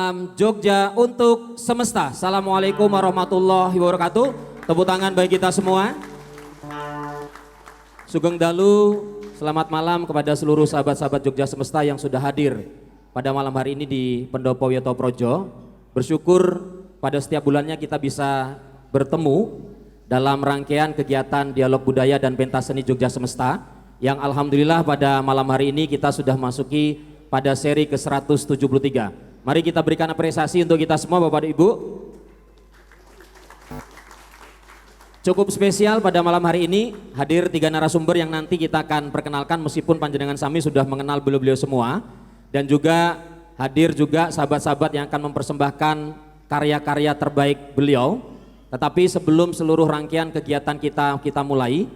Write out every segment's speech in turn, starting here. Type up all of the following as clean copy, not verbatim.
Salam Jogja untuk semesta. Assalamualaikum warahmatullahi wabarakatuh. Tepuk tangan bagi kita semua. Sugeng Dalu, selamat malam kepada seluruh sahabat-sahabat Jogja Semesta yang sudah hadir pada malam hari ini di Pendopo Wiyoto Projo. Bersyukur pada setiap bulannya kita bisa bertemu dalam rangkaian kegiatan dialog budaya dan pentas seni Jogja Semesta yang alhamdulillah pada malam hari ini kita sudah masuki pada seri ke-173. Mari kita berikan apresiasi untuk kita semua Bapak dan Ibu. Cukup spesial pada malam hari ini hadir 3 narasumber yang nanti kita akan perkenalkan meskipun panjenengan sami sudah mengenal beliau-beliau semua, dan juga hadir juga sahabat-sahabat yang akan mempersembahkan karya-karya terbaik beliau. Tetapi sebelum seluruh rangkaian kegiatan kita mulai,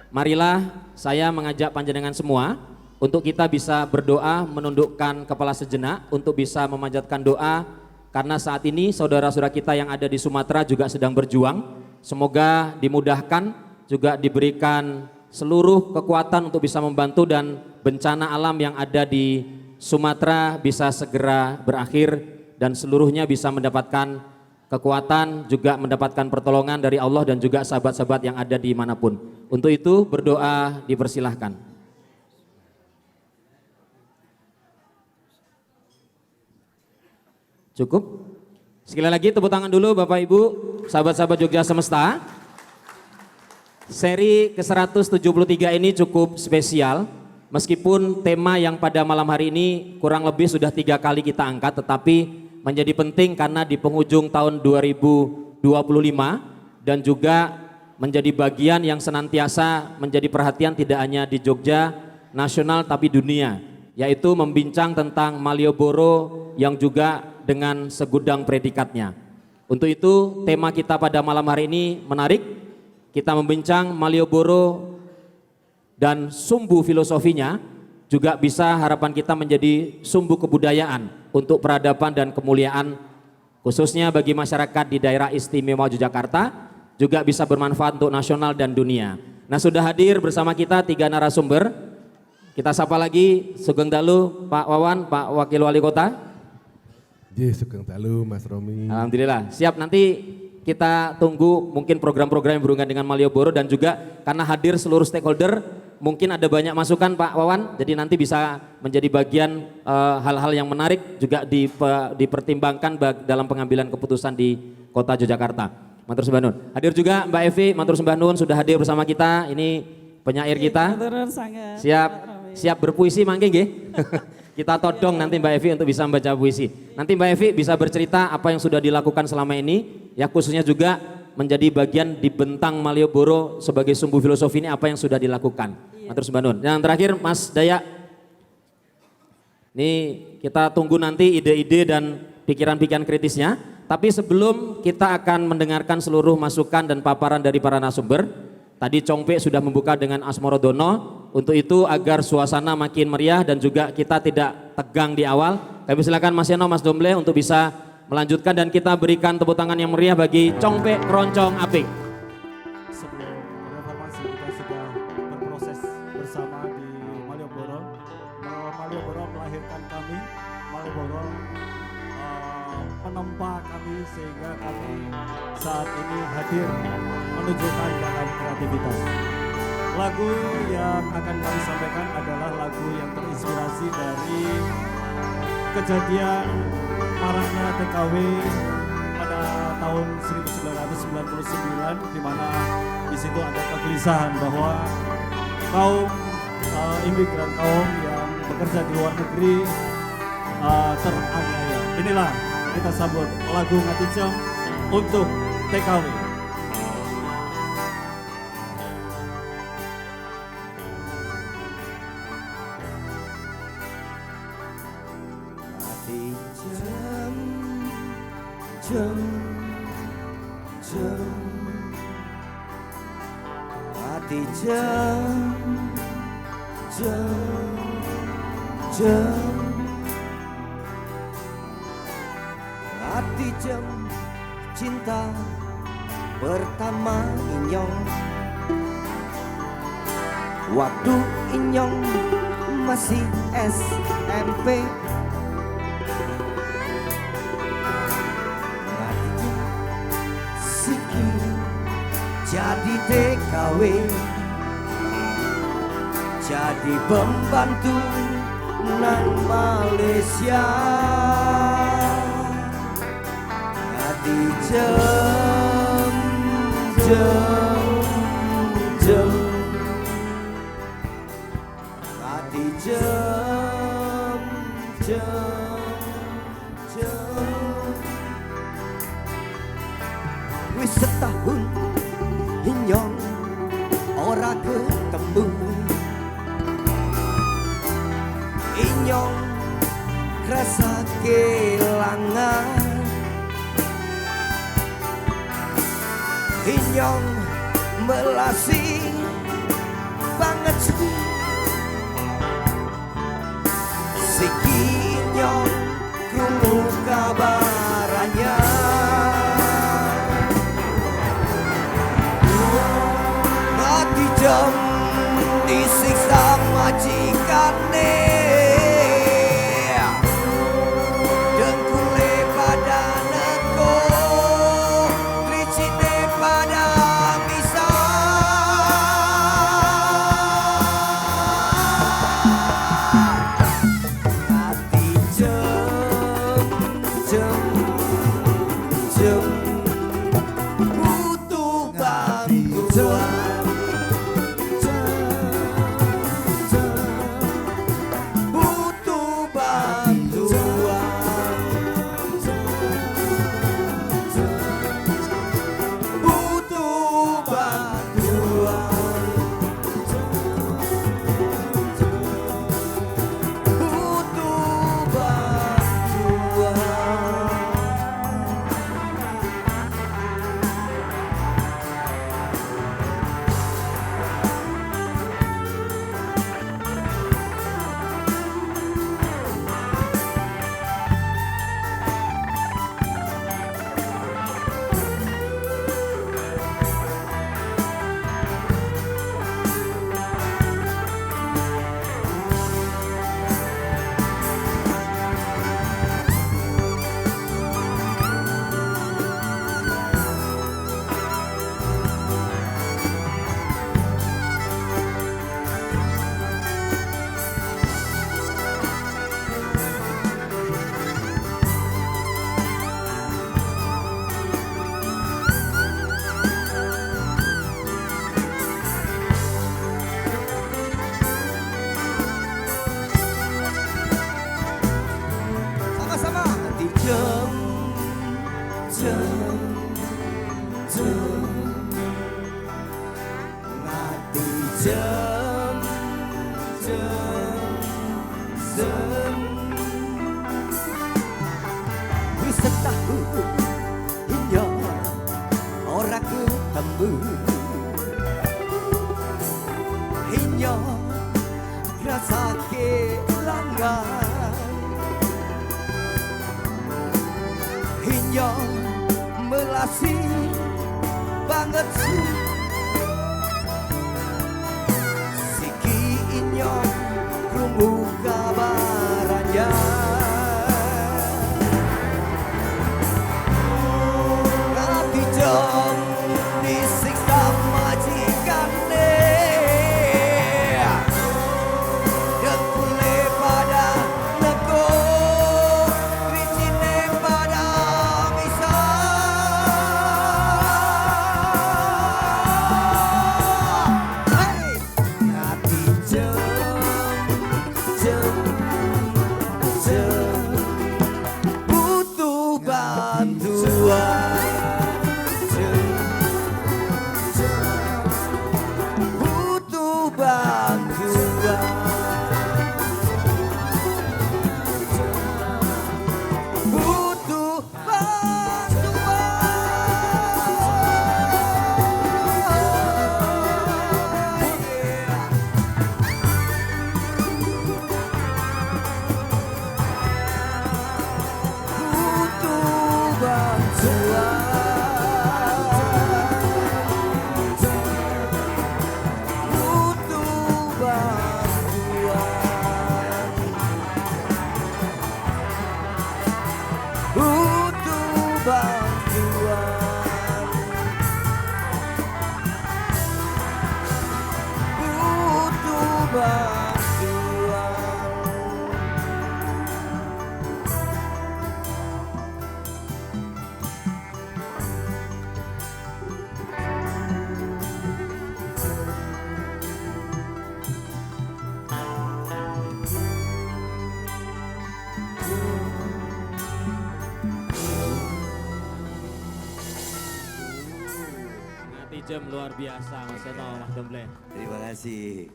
marilah saya mengajak panjenengan semua untuk kita bisa berdoa, menundukkan kepala sejenak untuk bisa memanjatkan doa, karena saat ini saudara-saudara kita yang ada di Sumatera juga sedang berjuang. Semoga dimudahkan, juga diberikan seluruh kekuatan untuk bisa membantu dan bencana alam yang ada di Sumatera bisa segera berakhir dan seluruhnya bisa mendapatkan kekuatan, juga mendapatkan pertolongan dari Allah dan juga sahabat-sahabat yang ada di manapun. Untuk itu berdoa dipersilahkan. Cukup? Sekali lagi tepuk tangan dulu Bapak Ibu, sahabat-sahabat Jogja Semesta. Seri ke-173 ini cukup spesial, meskipun tema yang pada malam hari ini kurang lebih sudah 3 kali kita angkat, tetapi menjadi penting karena di penghujung tahun 2025 dan juga menjadi bagian yang senantiasa menjadi perhatian tidak hanya di Jogja, nasional tapi dunia, yaitu membincang tentang Malioboro yang juga dengan segudang predikatnya. Untuk itu tema kita pada malam hari ini menarik. Kita membincang Malioboro dan sumbu filosofinya, juga bisa harapan kita menjadi sumbu kebudayaan untuk peradaban dan kemuliaan khususnya bagi masyarakat di daerah istimewa Yogyakarta, juga bisa bermanfaat untuk nasional dan dunia. Nah, sudah hadir bersama kita 3 narasumber. Kita sapa lagi Sugeng Dalu Pak Wawan, Pak Wakil Wali Kota. Sugeng Dalu Mas Romi. Alhamdulillah, siap. Nanti kita tunggu mungkin program-program yang berhubungan dengan Malioboro, dan juga karena hadir seluruh stakeholder mungkin ada banyak masukan Pak Wawan, jadi nanti bisa menjadi bagian hal-hal yang menarik juga dipertimbangkan dalam pengambilan keputusan di Kota Yogyakarta. Matur sembah nuwun. Hadir juga Mbak Evi, matur sembah nuwun sudah hadir bersama kita. Ini penyair kita. Siap berpuisi mangke nggih. Kita todong nanti Mbak Evi untuk bisa membaca puisi. Nanti Mbak Evi bisa bercerita apa yang sudah dilakukan selama ini, ya khususnya juga menjadi bagian di bentang Malioboro sebagai sumbu filosofi ini apa yang sudah dilakukan. Matur sembah nuwun. Yang terakhir Mas Dayak. Ini kita tunggu nanti ide-ide dan pikiran-pikiran kritisnya. Tapi sebelum kita akan mendengarkan seluruh masukan dan paparan dari para narasumber, tadi Congpe sudah membuka dengan Asmorodono. Untuk itu agar suasana makin meriah dan juga kita tidak tegang di awal, kami silakan Mas Yano, Mas Domble untuk bisa melanjutkan dan kita berikan tepuk tangan yang meriah bagi Congpe Keroncong Apik. Sebelum reformasi kita sudah berproses bersama di Malioboro. Malioboro melahirkan kami, Malioboro menempa kami sehingga kami saat ini hadir menunjukkan dalam kreativitas. Lagu yang akan kami sampaikan adalah lagu yang terinspirasi dari kejadian maraknya TKW pada tahun 1999, di mana di situ ada kegelisahan bahwa kaum imigran, kaum yang bekerja di luar negeri teraniaya. Inilah kita sambut lagu Ngatijem untuk TKW. Ngatijem cinta pertama Inyong, waktu Inyong masih SMP. jadi TKW, jadi pembantu nan Malaysia, jadi jem jadi jem wis setahun inyong ora ketemu, inyong rasa kelangan, inyong melasi banget siki inyong krungu kabarannya, hati jam disiksa majikane, dengkule pada neko, tricine pada misa. Hati jem butuh bantuan, butuh bantuan, butuh bantuan, butuh bantuan. Sama-sama hati jem hati jem wis setahun iya ora ketemu, iya rasa kelangan, inyong melasi banget siki inyong krungu kabarannya, hati jom disiksa majikane, dengkule pada neko, tricine pada misa. tajam luar biasa Mas Seno, Mas Gemble. Terima kasih.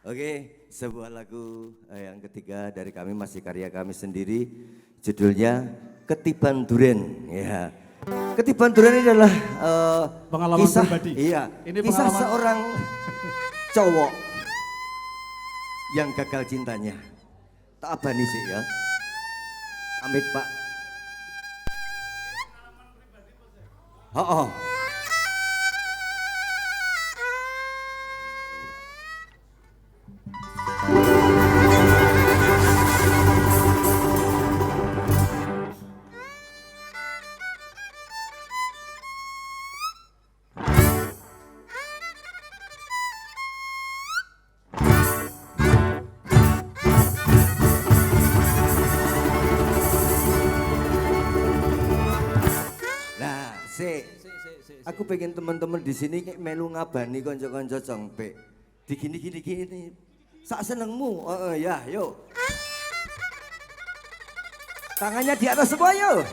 Oke, sebuah lagu yang ketiga dari kami, masih karya kami sendiri, judulnya Ketiban Duren. Ya, Ketiban Duren ini adalah Pengalaman kisah, pribadi. iya, Ini kisah pengalaman- seorang cowok yang gagal cintanya. Tak abani sih ya. Amit Pak. Oh. Nah, aku pengen teman-teman di sini kayak melu ngabani konco-konco congpe. Di gini. Sak senengmu. Oh, ya, yuk. Tangannya di atas semua yuk.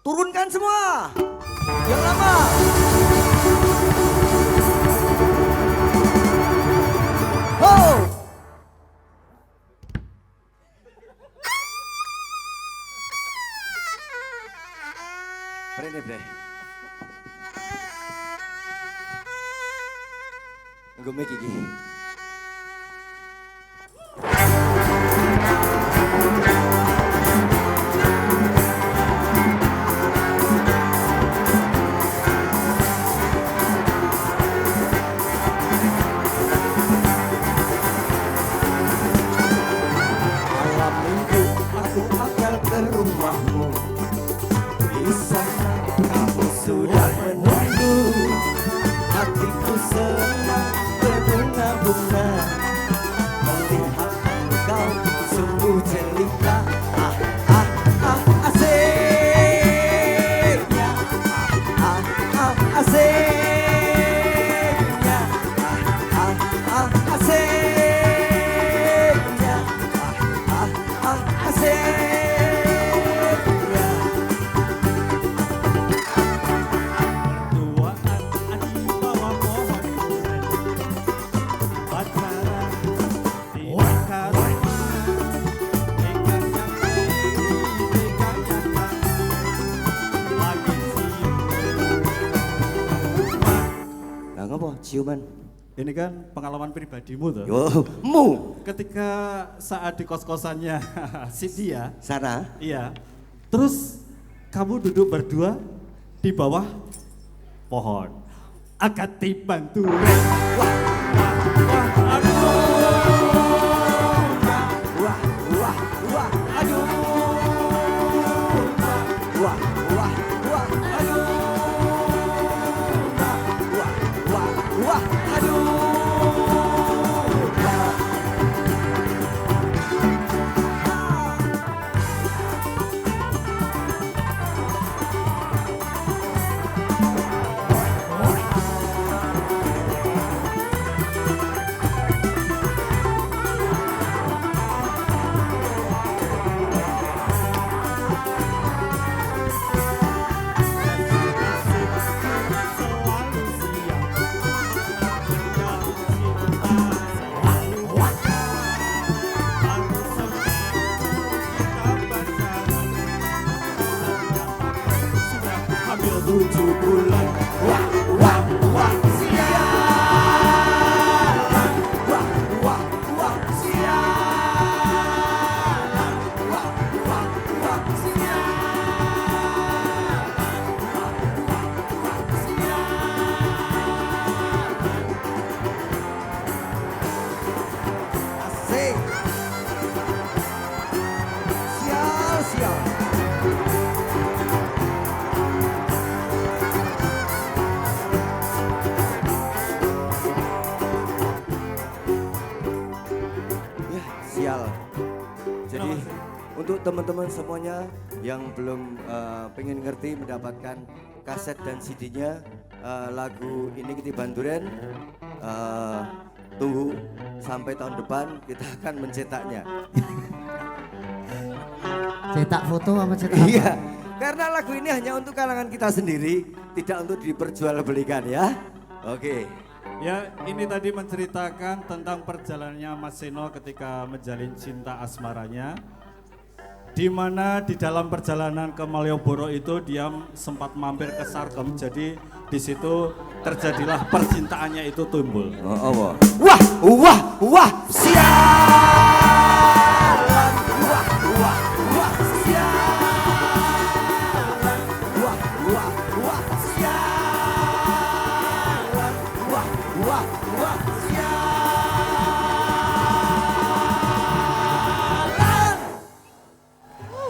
Turunkan semua. Yang lama. Ho! Bre. Nggo mic iki. Malam minggu aku akan ke rumahmu. Di sana kamu sudah menunggu. Hatiku senang berbunga-bunga melihat engkau sungguh jelita. Asiknya. Asiknya. Asiknya. Asiknya. Berduaan di bawah pohon duren, pacaran di dekat rumah, pegang yang ini, pegang yang kanan, lagi cium. Lah ngopo ciuman? Ini kan pengalaman pribadimu tuh. Yo, mu Ketika saat di kos-kosannya si dia, sana. iya. Terus kamu duduk berdua di bawah pohon. Akan tiban duren. Wah, aduh. Aduh. Selalu siap. Hamil 7 bulan. Wah, sialan. Wah, sialan. Wah, Asik. Sial. Ya, sial. Jadi untuk teman-teman semuanya yang belum pengen ngerti mendapatkan kaset dan CD-nya lagu ini Ketiban Duren, tunggu sampai tahun depan kita akan mencetaknya. Cetak foto apa cetak apa? Iya, karena lagu ini hanya untuk kalangan kita sendiri, tidak untuk diperjualbelikan ya. Oke. Ya, ini tadi menceritakan tentang perjalanannya Mas Seno ketika menjalin cinta asmaranya. Di mana di dalam perjalanan ke Malioboro itu dia sempat mampir ke Sarkem, jadi di situ terjadilah percintaannya itu tumbuh. Oh. Wah, sialan. Wah, sialan. Wah, sialan. Wah, sialan.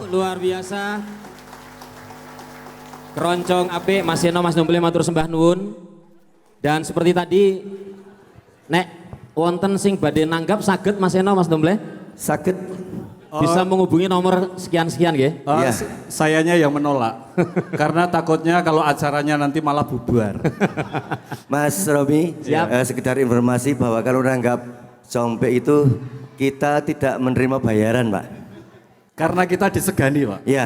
Luar biasa. Keroncong apik Mas Seno, Mas Dumble matur sembah nuwun. Dan seperti tadi nek wonten sing badhe nanggap saged Mas Seno, Mas Dumble Sakit. bisa menghubungi nomor sekian-sekian nggih. Iya. Sayanya yang menolak, karena takutnya kalau acaranya nanti malah bubar. Mas Romi, Siap. sekedar informasi bahwa kalau nanggap compe itu kita tidak menerima bayaran, Pak. Karena kita disegani, Pak. Ya,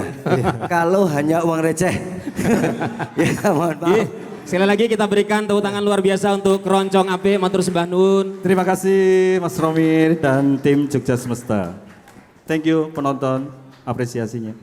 kalau hanya uang receh. Ya, mohon maaf. Nggih, sekali lagi kita berikan tepuk tangan luar biasa untuk Keroncong apik matur sembah nuwun. Terima kasih Mas Romi dan tim Jogja Semesta. Thank you penonton, apresiasinya.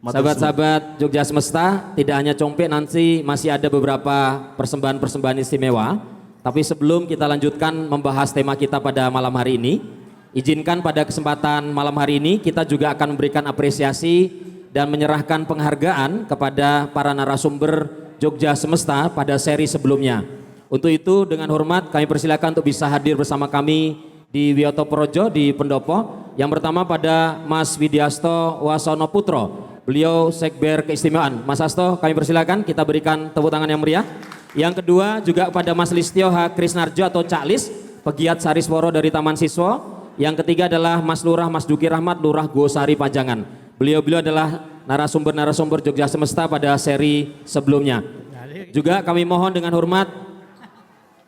Sahabat-sahabat Jogja Semesta, tidak hanya compe, nanti masih ada beberapa persembahan-persembahan istimewa. Tapi sebelum kita lanjutkan membahas tema kita pada malam hari ini, izinkan pada kesempatan malam hari ini kita juga akan memberikan apresiasi dan menyerahkan penghargaan kepada para narasumber Jogja Semesta pada seri sebelumnya. Untuk itu dengan hormat kami persilakan untuk bisa hadir bersama kami di Wiyoto Projo di Pendopo. Yang pertama pada Mas Widyasto Wasono Putro. Beliau Sekber Keistimewaan. Mas Hasto, kami persilakan kita berikan tepuk tangan yang meriah. Yang kedua juga pada Mas Listio H. Krisnarjo atau Cak Lis, pegiat Sarisworo dari Taman Siswa. Yang ketiga adalah Mas Lurah Mas Duki Rahmat, Lurah Gosari Pajangan. Beliau-beliau adalah narasumber-narasumber Jogja Semesta pada seri sebelumnya. Juga kami mohon dengan hormat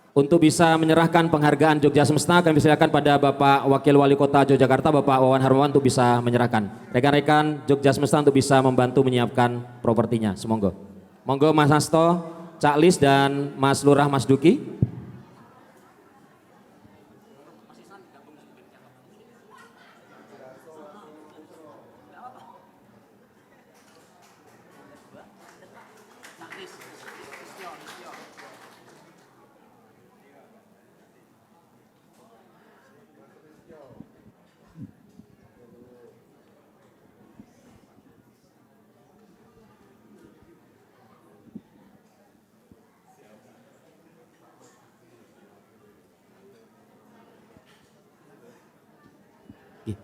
untuk bisa menyerahkan penghargaan Jogja Semesta, kami persilakan pada Bapak Wakil Wali Kota Yogyakarta, Bapak Wawan Harmawan untuk bisa menyerahkan. Rekan-rekan Jogja Semesta untuk bisa membantu menyiapkan propertinya. Semoga. Monggo Mas Hasto, Cak Lis dan Mas Lurah Mas Duki.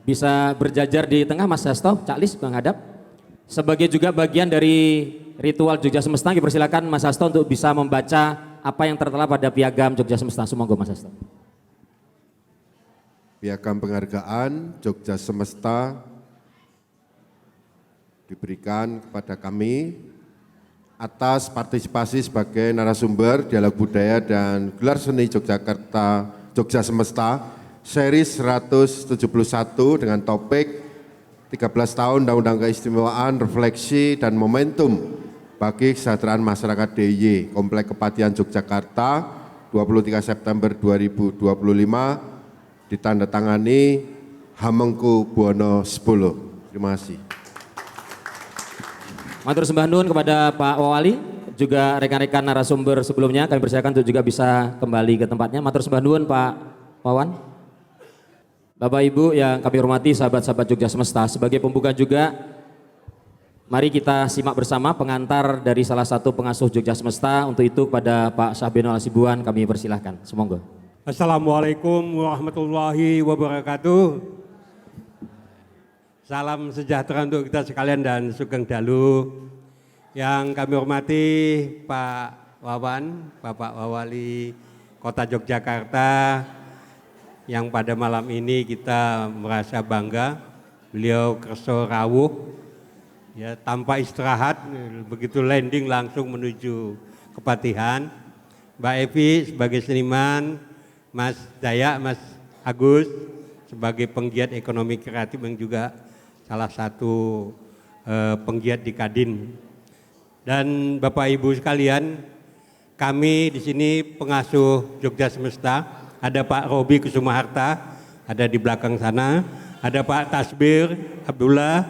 Bisa berjajar di tengah Mas Hasto, Cak Lis menghadap. Sebagai juga bagian dari ritual Jogja Semesta, dipersilakan Mas Hasto untuk bisa membaca apa yang tertera pada piagam Jogja Semesta. Semoga Mas Hasto. Piagam penghargaan Jogja Semesta diberikan kepada kami atas partisipasi sebagai narasumber dialog budaya dan gelar seni Yogyakarta Jogja Semesta seri 171 dengan topik 13 tahun Undang-Undang Keistimewaan, Refleksi dan Momentum bagi Kesejahteraan Masyarakat DIY Komplek Kepatihan Yogyakarta 23 September 2025 ditandatangani Hamengku Buwono 10. Terima kasih. Matur sembah nuwun kepada Pak Wawali, juga rekan-rekan narasumber sebelumnya, kami persilakan untuk juga bisa kembali ke tempatnya. Matur sembah nuwun Pak Wawan. Bapak Ibu yang kami hormati, sahabat-sahabat Jogja Semesta, sebagai pembuka juga mari kita simak bersama pengantar dari salah satu pengasuh Jogja Semesta. Untuk itu kepada Pak Syahbeno Asibuan kami persilahkan. Semoga. Assalamualaikum warahmatullahi wabarakatuh. Salam sejahtera untuk kita sekalian dan sugeng dalu. Yang kami hormati Pak Wawan, Bapak Wawali Kota Yogyakarta, yang pada malam ini kita merasa bangga, beliau kerso rawuh, ya tanpa istirahat, begitu landing langsung menuju Kepatihan. Mbak Evi sebagai seniman, Mas Daya, Mas Agus sebagai penggiat ekonomi kreatif yang juga salah satu penggiat di Kadin. Dan Bapak Ibu sekalian, kami di sini pengasuh Jogja Semesta, ada Pak Robi Kusumaharta, ada di belakang sana, ada Pak Tasbir Abdullah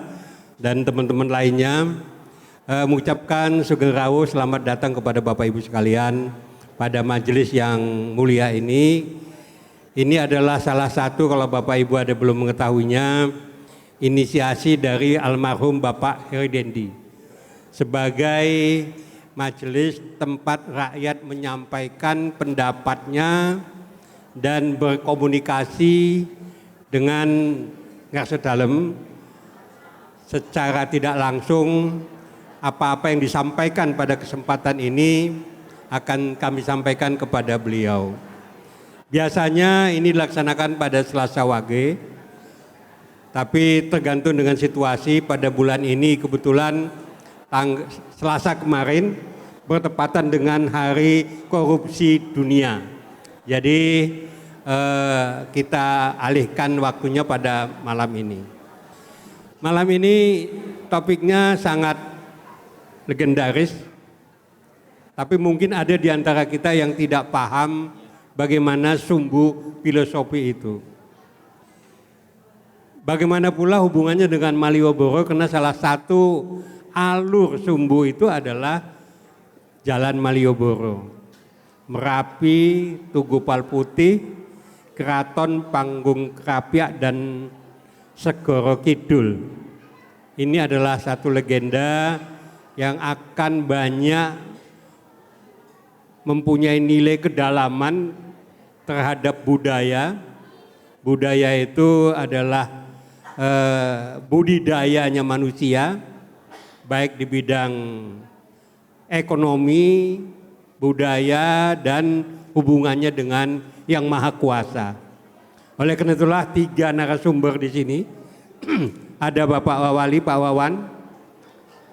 dan teman-teman lainnya, mengucapkan Sugeng Rawuh selamat datang kepada Bapak Ibu sekalian pada majelis yang mulia ini. Ini adalah salah satu, kalau Bapak Ibu ada belum mengetahuinya, inisiasi dari almarhum Bapak Heri Dendi sebagai majelis tempat rakyat menyampaikan pendapatnya dan berkomunikasi dengan ngarsa dalem secara tidak langsung. Apa-apa yang disampaikan pada kesempatan ini akan kami sampaikan kepada beliau. Biasanya ini dilaksanakan pada Selasa Wage, tapi tergantung dengan situasi. Pada bulan ini kebetulan Selasa kemarin bertepatan dengan Hari Korupsi Dunia. Jadi kita alihkan waktunya pada malam ini. Malam ini topiknya sangat legendaris, tapi mungkin ada di antara kita yang tidak paham bagaimana sumbu filosofi itu. Bagaimana pula hubungannya dengan Malioboro, karena salah satu alur sumbu itu adalah Jalan Malioboro. Merapi, Tugu Palputih, Keraton Panggung Krapyak dan Segoro Kidul. Ini adalah satu legenda yang akan banyak mempunyai nilai kedalaman terhadap budaya. Budaya itu adalah budidayanya manusia, baik di bidang ekonomi, budaya, dan hubungannya dengan Yang Maha Kuasa. Oleh karena itulah 3 narasumber di sini. Ada Bapak Wawali, Pak Wawan,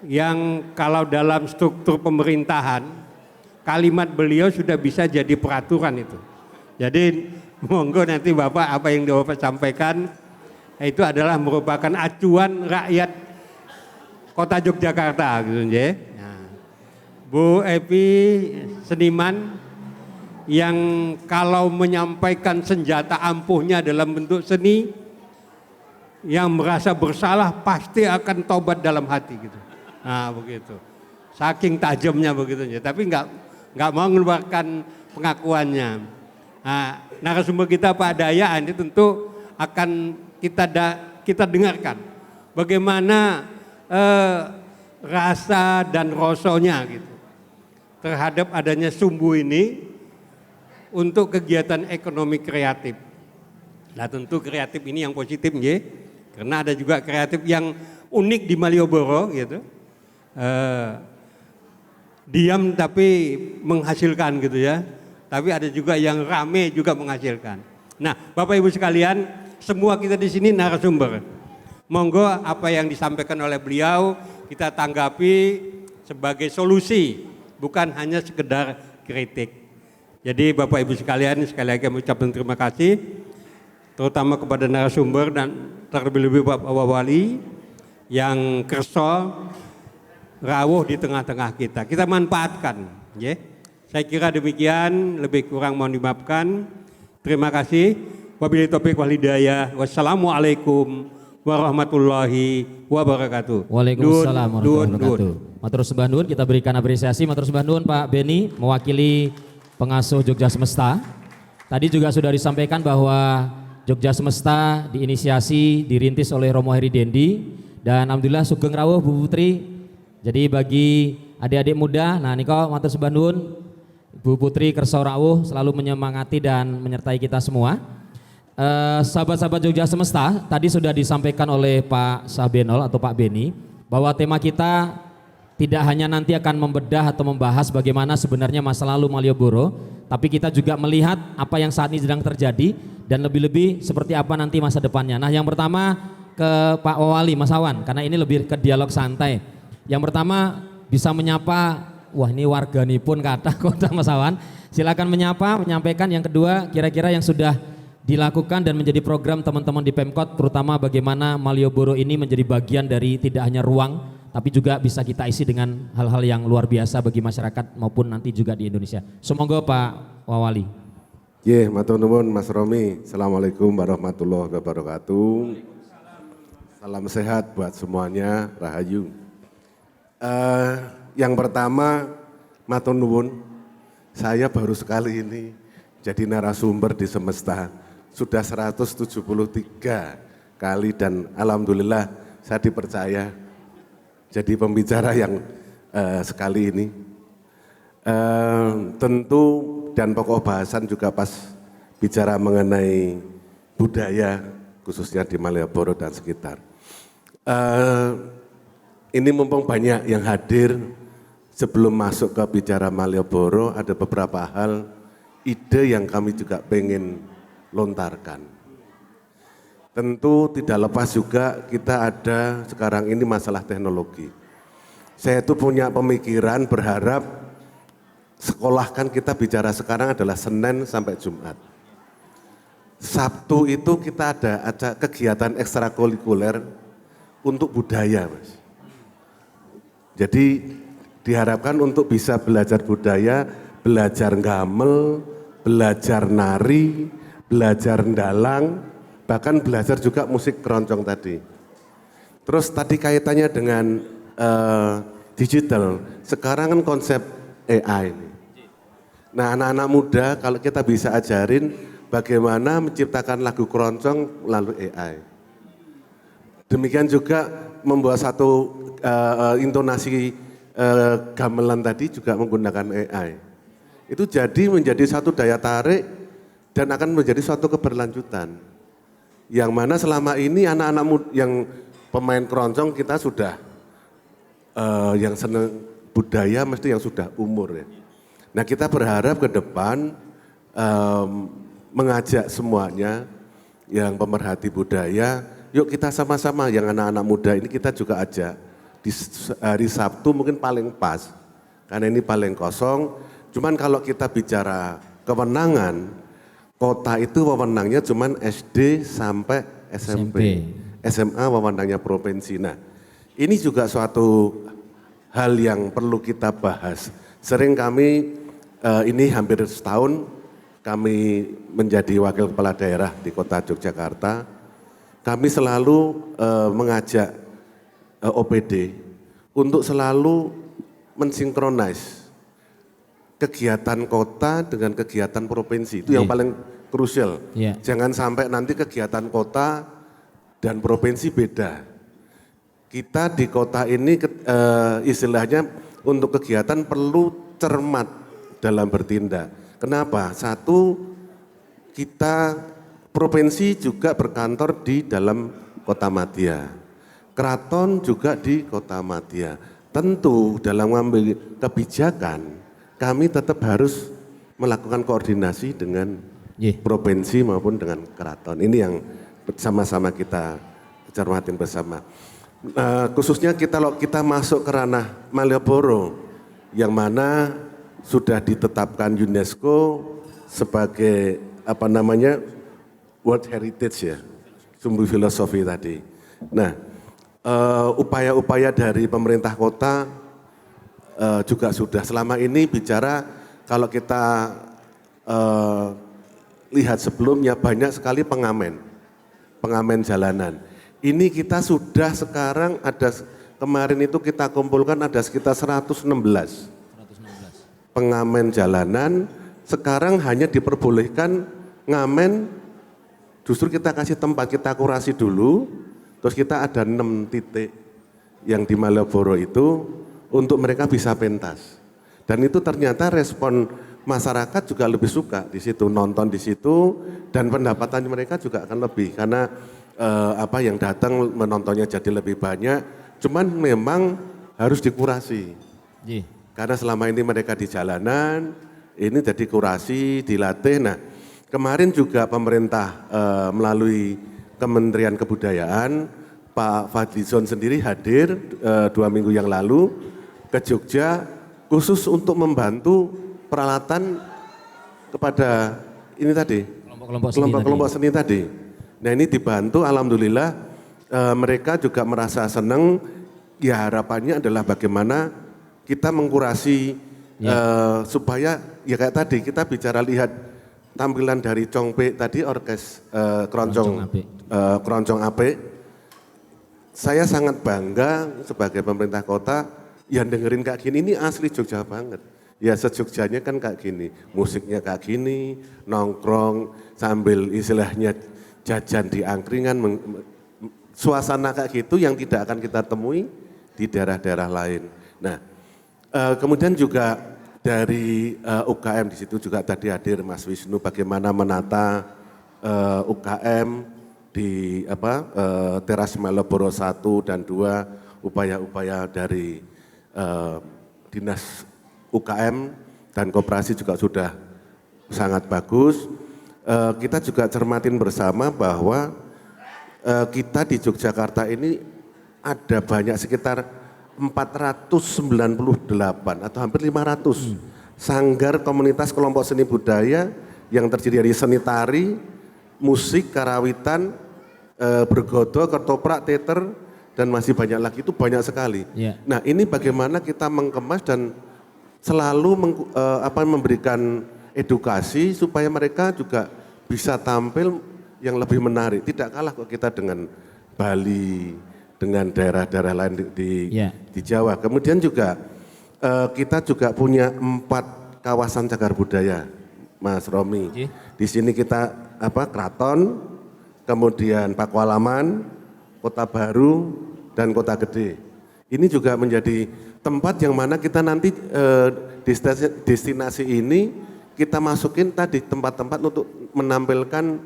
yang kalau dalam struktur pemerintahan, kalimat beliau sudah bisa jadi peraturan itu. Jadi monggo nanti Bapak apa yang Bapak sampaikan itu adalah merupakan acuan rakyat Kota Yogyakarta gitu ya. Nah, Bu Evi seniman yang kalau menyampaikan senjata ampuhnya dalam bentuk seni, yang merasa bersalah pasti akan tobat dalam hati gitu. Nah begitu. Saking tajamnya begitu ya. Tapi nggak mau mengeluarkan pengakuannya. Nah, narasumber kita Pak Daya ini tentu akan kita dengarkan bagaimana rasa dan rasonya gitu terhadap adanya sumbu ini untuk kegiatan ekonomi kreatif. Nah tentu kreatif ini yang positif ya, karena ada juga kreatif yang unik di Malioboro gitu. Diam tapi menghasilkan gitu ya. Tapi ada juga yang rame juga menghasilkan. Nah, Bapak Ibu sekalian, semua kita di sini narasumber. Monggo apa yang disampaikan oleh beliau kita tanggapi sebagai solusi, bukan hanya sekedar kritik. Jadi Bapak Ibu sekalian, sekali lagi mengucapkan terima kasih terutama kepada narasumber dan terlebih-lebih Bapak Wawali yang kerso rawuh di tengah-tengah kita. Kita manfaatkan, ya. Saya kira demikian, lebih kurang mohon dimaafkan. Terima kasih. Wabillahi taufiq wal hidayah. Wassalamualaikum warahmatullahi wabarakatuh. Waalaikumsalam warahmatullahi wabarakatuh. Matur sembah nuwun, kita berikan apresiasi. Matur sembah nuwun Pak Beni mewakili pengasuh Jogja Semesta. Tadi juga sudah disampaikan bahwa Jogja Semesta diinisiasi, dirintis oleh Romo Heri Dendi, dan alhamdulillah sugeng rawuh Bu Putri. Jadi bagi adik-adik muda, nah niko matur sembah nuwun Bu Putri kersa rawuh selalu menyemangati dan menyertai kita semua. Sahabat-sahabat Jogja Semesta, tadi sudah disampaikan oleh Pak Sabenol atau Pak Beni bahwa tema kita tidak hanya nanti akan membedah atau membahas bagaimana sebenarnya masa lalu Malioboro, tapi kita juga melihat apa yang saat ini sedang terjadi dan lebih-lebih seperti apa nanti masa depannya. Nah, yang pertama ke Pak Wawali, Mas Awan, karena ini lebih ke dialog santai. Yang pertama bisa menyapa wah ini warganipun kata Kota Mesawan. Silakan menyampaikan yang kedua kira-kira yang sudah dilakukan dan menjadi program teman-teman di Pemkot, terutama bagaimana Malioboro ini menjadi bagian dari tidak hanya ruang, tapi juga bisa kita isi dengan hal-hal yang luar biasa bagi masyarakat maupun nanti juga di Indonesia. Semoga Pak Wawali. Matur nuwun Mas Romi. Assalamualaikum warahmatullahi wabarakatuh. Salam sehat buat semuanya, rahayu. Yang pertama, matur nuwun, saya baru sekali ini jadi narasumber di Semesta. Sudah 173 kali dan alhamdulillah saya dipercaya jadi pembicara yang sekali ini. Tentu dan pokok bahasan juga pas bicara mengenai budaya khususnya di Malioboro dan sekitar. Ini mumpung banyak yang hadir, sebelum masuk ke bicara Malioboro ada beberapa hal ide yang kami juga pengen lontarkan. Tentu tidak lepas juga kita ada sekarang ini masalah teknologi. Saya itu punya pemikiran berharap sekolah kan kita bicara sekarang adalah Senin sampai Jumat. Sabtu itu kita ada kegiatan ekstrakurikuler untuk budaya, Mas. Jadi diharapkan untuk bisa belajar budaya, belajar gamel, belajar nari, belajar dalang, bahkan belajar juga musik keroncong tadi. Terus tadi kaitannya dengan digital, sekarang kan konsep AI. Nah anak-anak muda kalau kita bisa ajarin bagaimana menciptakan lagu keroncong melalui AI. Demikian juga membuat satu intonasi gamelan tadi juga menggunakan AI. Itu menjadi satu daya tarik dan akan menjadi suatu keberlanjutan. Yang mana selama ini anak-anak yang pemain keroncong kita sudah yang senang budaya mesti yang sudah umur ya. Nah kita berharap ke depan mengajak semuanya yang pemerhati budaya, yuk kita sama-sama yang anak-anak muda ini kita juga ajak di hari Sabtu mungkin paling pas karena ini paling kosong. Cuman kalau kita bicara kewenangan, kota itu wewenangnya cuman SD sampai SMP. SMA wewenangnya provinsi. Nah, ini juga suatu hal yang perlu kita bahas. Sering kami ini hampir setahun kami menjadi wakil kepala daerah di Kota Yogyakarta. Kami selalu mengajak OPD untuk selalu mensinkronis kegiatan kota dengan kegiatan provinsi. Itu yang paling krusial. Jangan sampai nanti kegiatan kota dan provinsi beda. Kita di kota ini istilahnya untuk kegiatan perlu cermat dalam bertindak. Kenapa? Satu, kita provinsi juga berkantor di dalam Kota Madya. Keraton juga di Kota Madya. Tentu dalam mengambil kebijakan kami tetap harus melakukan koordinasi dengan provinsi maupun dengan keraton. Ini yang sama-sama kita cermatin bersama. Khususnya kalau kita masuk ke ranah Malioboro yang mana sudah ditetapkan UNESCO sebagai World Heritage ya, sumber filosofi tadi. Nah, upaya-upaya dari pemerintah kota juga sudah selama ini bicara kalau kita lihat sebelumnya banyak sekali pengamen jalanan. Ini kita sudah sekarang ada kemarin itu kita kumpulkan ada sekitar 116 pengamen jalanan. Sekarang hanya diperbolehkan ngamen, justru kita kasih tempat, kita kurasi dulu, terus kita ada 6 titik yang di Malioboro itu untuk mereka bisa pentas. Dan itu ternyata respon masyarakat juga lebih suka di situ, nonton di situ, dan pendapatan mereka juga akan lebih karena yang datang menontonnya jadi lebih banyak. Cuman memang harus dikurasi. Karena selama ini mereka di jalanan, ini jadi kurasi, dilatih. Nah, kemarin juga pemerintah melalui Kementerian Kebudayaan, Pak Fadlizon sendiri hadir 2 minggu yang lalu ke Jogja, khusus untuk membantu peralatan kepada ini tadi, kelompok-kelompok seni tadi. Nah ini dibantu, alhamdulillah mereka juga merasa senang. Ya harapannya adalah bagaimana kita mengkurasi supaya ya kayak tadi kita bicara lihat tampilan dari Congpe tadi keroncong Ape. Saya sangat bangga sebagai pemerintah kota yang dengerin kayak gini, ini asli Jogja banget. Ya sejogjanya kan kayak gini, musiknya kayak gini, nongkrong sambil istilahnya jajan di angkringan, suasana kayak gitu yang tidak akan kita temui di daerah-daerah lain. Nah, kemudian juga dari UKM di situ juga tadi hadir Mas Wisnu bagaimana menata UKM di Teras Malioboro 1 dan 2, upaya-upaya dari Dinas UKM dan koperasi juga sudah sangat bagus. Kita juga cermatin bersama bahwa kita di Yogyakarta ini ada banyak sekitar 498 atau hampir 500 sanggar komunitas kelompok seni budaya yang terdiri dari seni tari, musik, karawitan, bergodo, ketoprak, teater, dan masih banyak lagi, itu banyak sekali. Yeah. Nah ini bagaimana kita mengemas dan selalu memberikan edukasi supaya mereka juga bisa tampil yang lebih menarik. Tidak kalah kok kita dengan Bali, dengan daerah-daerah lain di Jawa. Kemudian juga kita juga punya 4 kawasan cagar budaya, Mas Romi. Di sini kita Keraton, kemudian Pakualaman, Kota Baru, dan Kota Gede. Ini juga menjadi tempat yang mana kita nanti destinasi ini kita masukin tadi tempat-tempat untuk menampilkan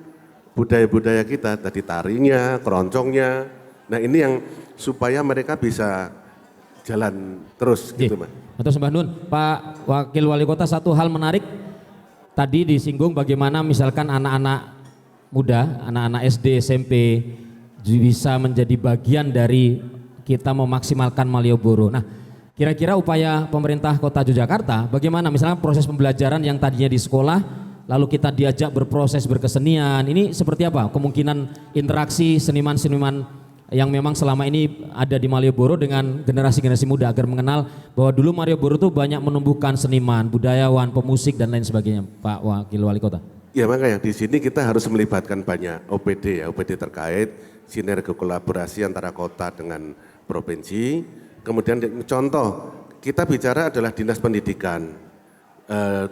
budaya-budaya kita, tadi tarinya, keroncongnya. Nah ini yang supaya mereka bisa jalan terus gitu Mas. Atau Sembah Nun, Pak Wakil Wali Kota, satu hal menarik tadi disinggung bagaimana misalkan anak-anak muda, anak-anak SD, SMP bisa menjadi bagian dari kita memaksimalkan Malioboro. Nah, kira-kira upaya pemerintah Kota Yogyakarta bagaimana misalnya proses pembelajaran yang tadinya di sekolah lalu kita diajak berproses berkesenian, ini seperti apa kemungkinan interaksi seniman-seniman yang memang selama ini ada di Malioboro dengan generasi-generasi muda agar mengenal bahwa dulu Malioboro itu banyak menumbuhkan seniman, budayawan, pemusik dan lain sebagainya, Pak Wakil Wali Kota. Ya makanya di sini kita harus melibatkan banyak OPD ya, OPD terkait, sinergi kolaborasi antara kota dengan provinsi. Kemudian contoh kita bicara adalah dinas pendidikan,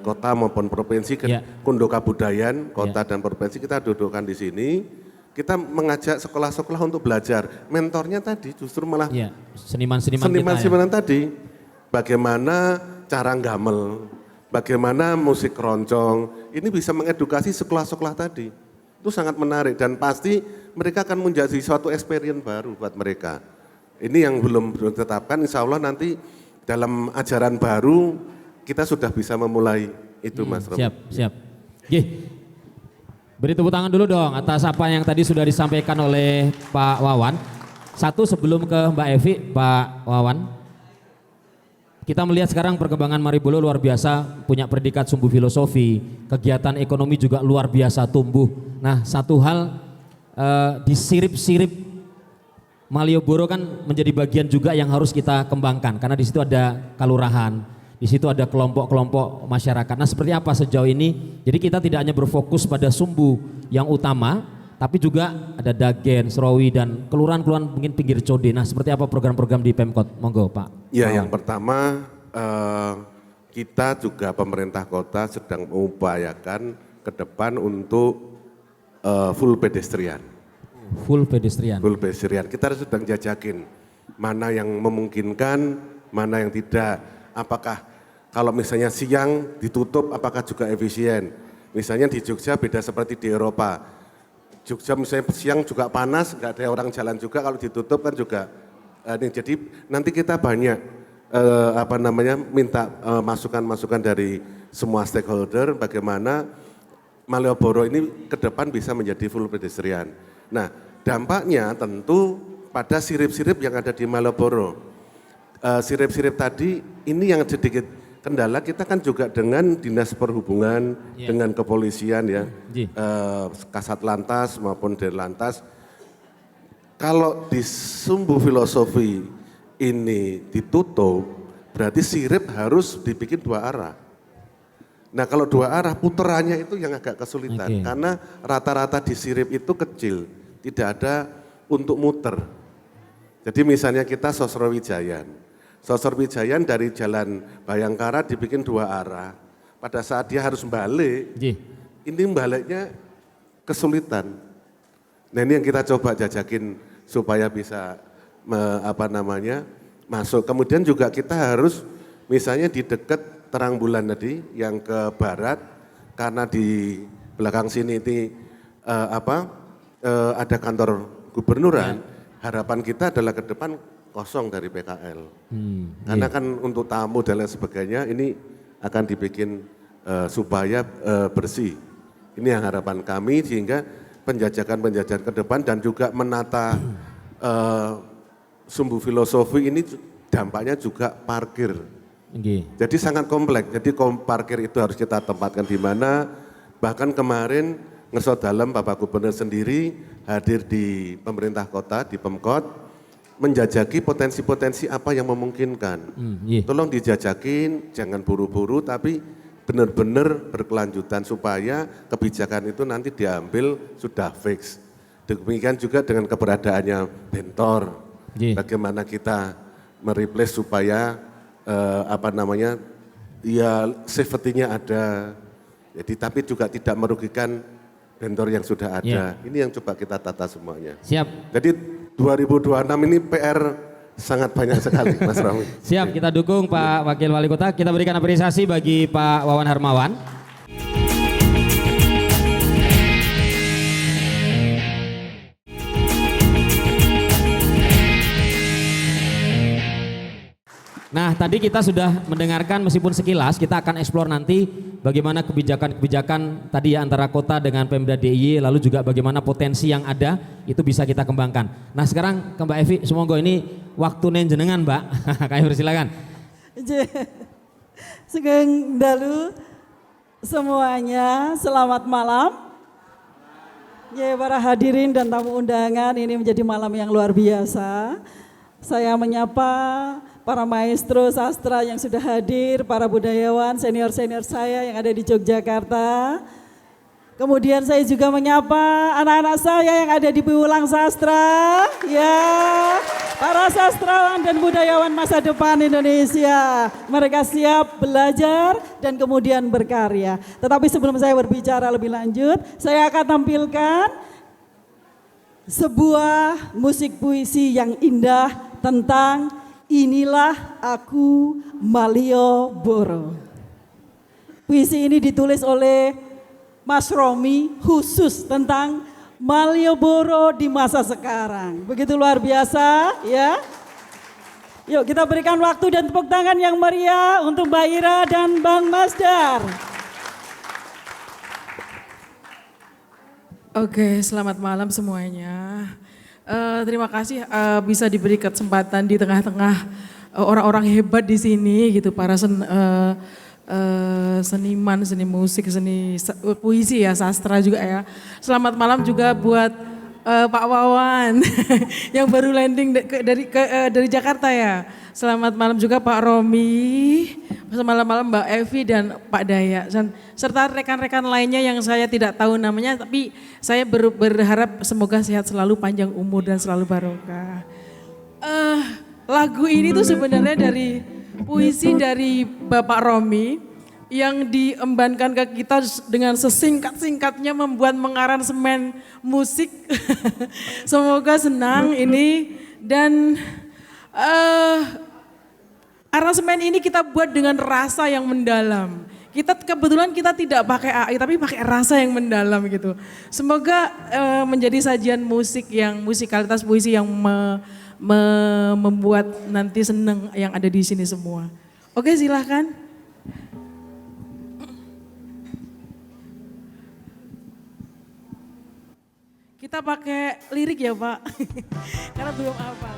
kota maupun provinsi, Kundo Kabudayan, kota dan provinsi kita dudukkan di sini. Kita mengajak sekolah-sekolah untuk belajar. Mentornya tadi justru malah seniman-seniman tadi. Bagaimana cara gamel, bagaimana musik keroncong, ini bisa mengedukasi sekolah-sekolah tadi. Itu sangat menarik dan pasti mereka akan menjadi suatu experience baru buat mereka. Ini yang belum ditetapkan, insya Allah nanti dalam ajaran baru kita sudah bisa memulai itu Mas Romi. Siap. Beri tepuk tangan dulu dong atas apa yang tadi sudah disampaikan oleh Pak Wawan. Satu sebelum ke Mbak Evi, Pak Wawan. Kita melihat sekarang perkembangan Malioboro luar biasa, punya predikat sumbu filosofi, kegiatan ekonomi juga luar biasa tumbuh. Nah satu hal disirip-sirip Malioboro kan menjadi bagian juga yang harus kita kembangkan karena di situ ada kalurahan, di situ ada kelompok-kelompok masyarakat. Nah seperti apa sejauh ini? Jadi kita tidak hanya berfokus pada sumbu yang utama, tapi juga ada Dagen, Serawi dan kelurahan-kelurahan mungkin pinggir Code. Nah seperti apa program-program di Pemkot? Monggo Pak. Ya yang pertama kita juga pemerintah kota sedang mengupayakan ke depan untuk full pedestrian. Full pedestrian. Full pedestrian. Kita sedang jajakin mana yang memungkinkan, mana yang tidak. Apakah kalau misalnya siang ditutup, apakah juga efisien? Misalnya di Jogja beda seperti di Eropa. Jogja misalnya siang juga panas, nggak ada orang jalan juga. Kalau ditutup kan juga. Jadi nanti kita banyak minta masukan-masukan dari semua stakeholder bagaimana Malioboro ini ke depan bisa menjadi full pedestrian. Nah dampaknya tentu pada sirip-sirip yang ada di Malioboro. Sirip-sirip tadi ini yang sedikit kendala kita kan juga dengan dinas perhubungan, dengan kepolisian ya, Kasat Lantas maupun Dirlantas. Kalau di sumbu filosofi ini ditutup, berarti sirip harus dibikin 2 arah. Nah kalau 2 arah puterannya itu yang agak kesulitan, karena rata-rata di sirip itu kecil, tidak ada untuk muter. Jadi misalnya kita Sosrawijayan. Sosrawijayan dari Jalan Bayangkara dibikin 2 arah. Pada saat dia harus balik, ini baliknya kesulitan. Nah ini yang kita coba jajakin supaya bisa masuk. Kemudian juga kita harus misalnya di dekat terang bulan tadi yang ke barat, karena di belakang sini ini ada kantor gubernuran. Harapan kita adalah ke depan kosong dari PKL. Karena kan untuk tamu dan lain sebagainya ini akan dibikin supaya bersih. Ini yang harapan kami sehingga penjajakan-penjajakan ke depan dan juga menata sumbu filosofi ini dampaknya juga parkir. Jadi sangat kompleks. Jadi parkir itu harus kita tempatkan di mana. Bahkan kemarin Ngersot Dalem Bapak Gubernur sendiri hadir di pemerintah kota, di Pemkot, menjajaki potensi-potensi apa yang memungkinkan. Tolong dijajakin, jangan buru-buru tapi benar-benar berkelanjutan supaya kebijakan itu nanti diambil sudah fix. Demikian juga dengan keberadaannya Bentor. Bagaimana kita mereplace supaya safety-nya ada. Jadi tapi juga tidak merugikan Bentor yang sudah ada. Ini yang coba kita tata semuanya. Siap. Jadi 2026 ini PR sangat banyak sekali, Mas Romi. Siap, kita dukung Pak Wakil Wali Kota. Kita berikan apresiasi bagi Pak Wawan Harmawan. Nah, tadi kita sudah mendengarkan meskipun sekilas, kita akan eksplor nanti bagaimana kebijakan-kebijakan tadi ya antara kota dengan Pemda DIY, lalu juga bagaimana potensi yang ada itu bisa kita kembangkan. Nah, sekarang ke Mbak Evi, semoga ini waktu nenjenengan, Mbak. Kami persilakan. Sugeng dalu semuanya, selamat malam. Ya, para hadirin dan tamu undangan, ini menjadi malam yang luar biasa. Saya menyapa para maestro sastra yang sudah hadir, para budayawan, senior-senior saya yang ada di Yogyakarta. Kemudian saya juga menyapa anak-anak saya yang ada di Piwulang Sastra, ya, para sastrawan dan budayawan masa depan Indonesia. Mereka siap belajar dan kemudian berkarya. Tetapi sebelum saya berbicara lebih lanjut, saya akan tampilkan sebuah musik puisi yang indah tentang Inilah Aku Malioboro. Puisi ini ditulis oleh Mas Romi khusus tentang Malioboro di masa sekarang. Begitu luar biasa ya. Yuk kita berikan waktu dan tepuk tangan yang meriah untuk Mbak Ira dan Bang Masdar. Oke, selamat malam semuanya. Terima kasih bisa diberi kesempatan di tengah-tengah orang-orang hebat di sini gitu, para seniman, seni musik, seni puisi ya, sastra juga ya. Selamat malam juga buat Pak Wawan yang baru landing dari Jakarta ya. Selamat malam juga Pak Romi, malam-malam Mbak Evi dan Pak Daya, serta rekan-rekan lainnya yang saya tidak tahu namanya, tapi saya berharap semoga sehat selalu, panjang umur dan selalu barokah. Lagu ini tuh sebenarnya dari puisi dari Bapak Romi yang diembankan ke kita dengan sesingkat-singkatnya membuat mengaransemen musik. Semoga senang ini dan aransemen ini kita buat dengan rasa yang mendalam. Kebetulan kita tidak pakai AI tapi pakai rasa yang mendalam gitu. Semoga menjadi sajian musik yang musikalitas puisi yang membuat nanti seneng yang ada di sini semua. Oke, silahkan. Kita pakai lirik ya Pak, karena belum hafal.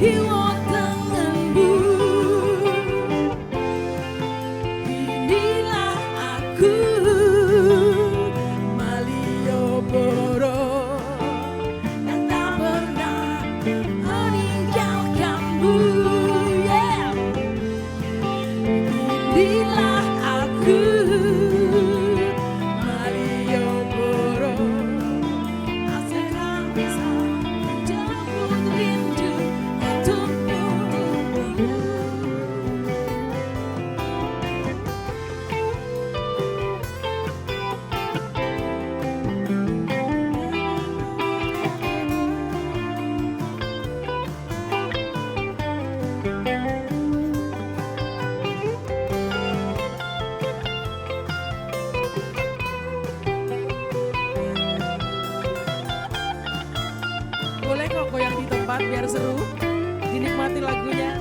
kiwa tanganmu. Inilah aku Malioboro yang tak pernah meninggalkanmu. Yeah. Inilah aku Malioboro, asalkan bisa menjemput rindu untukmu. Boleh kok goyang di tempat biar seru, dinikmati lagunya.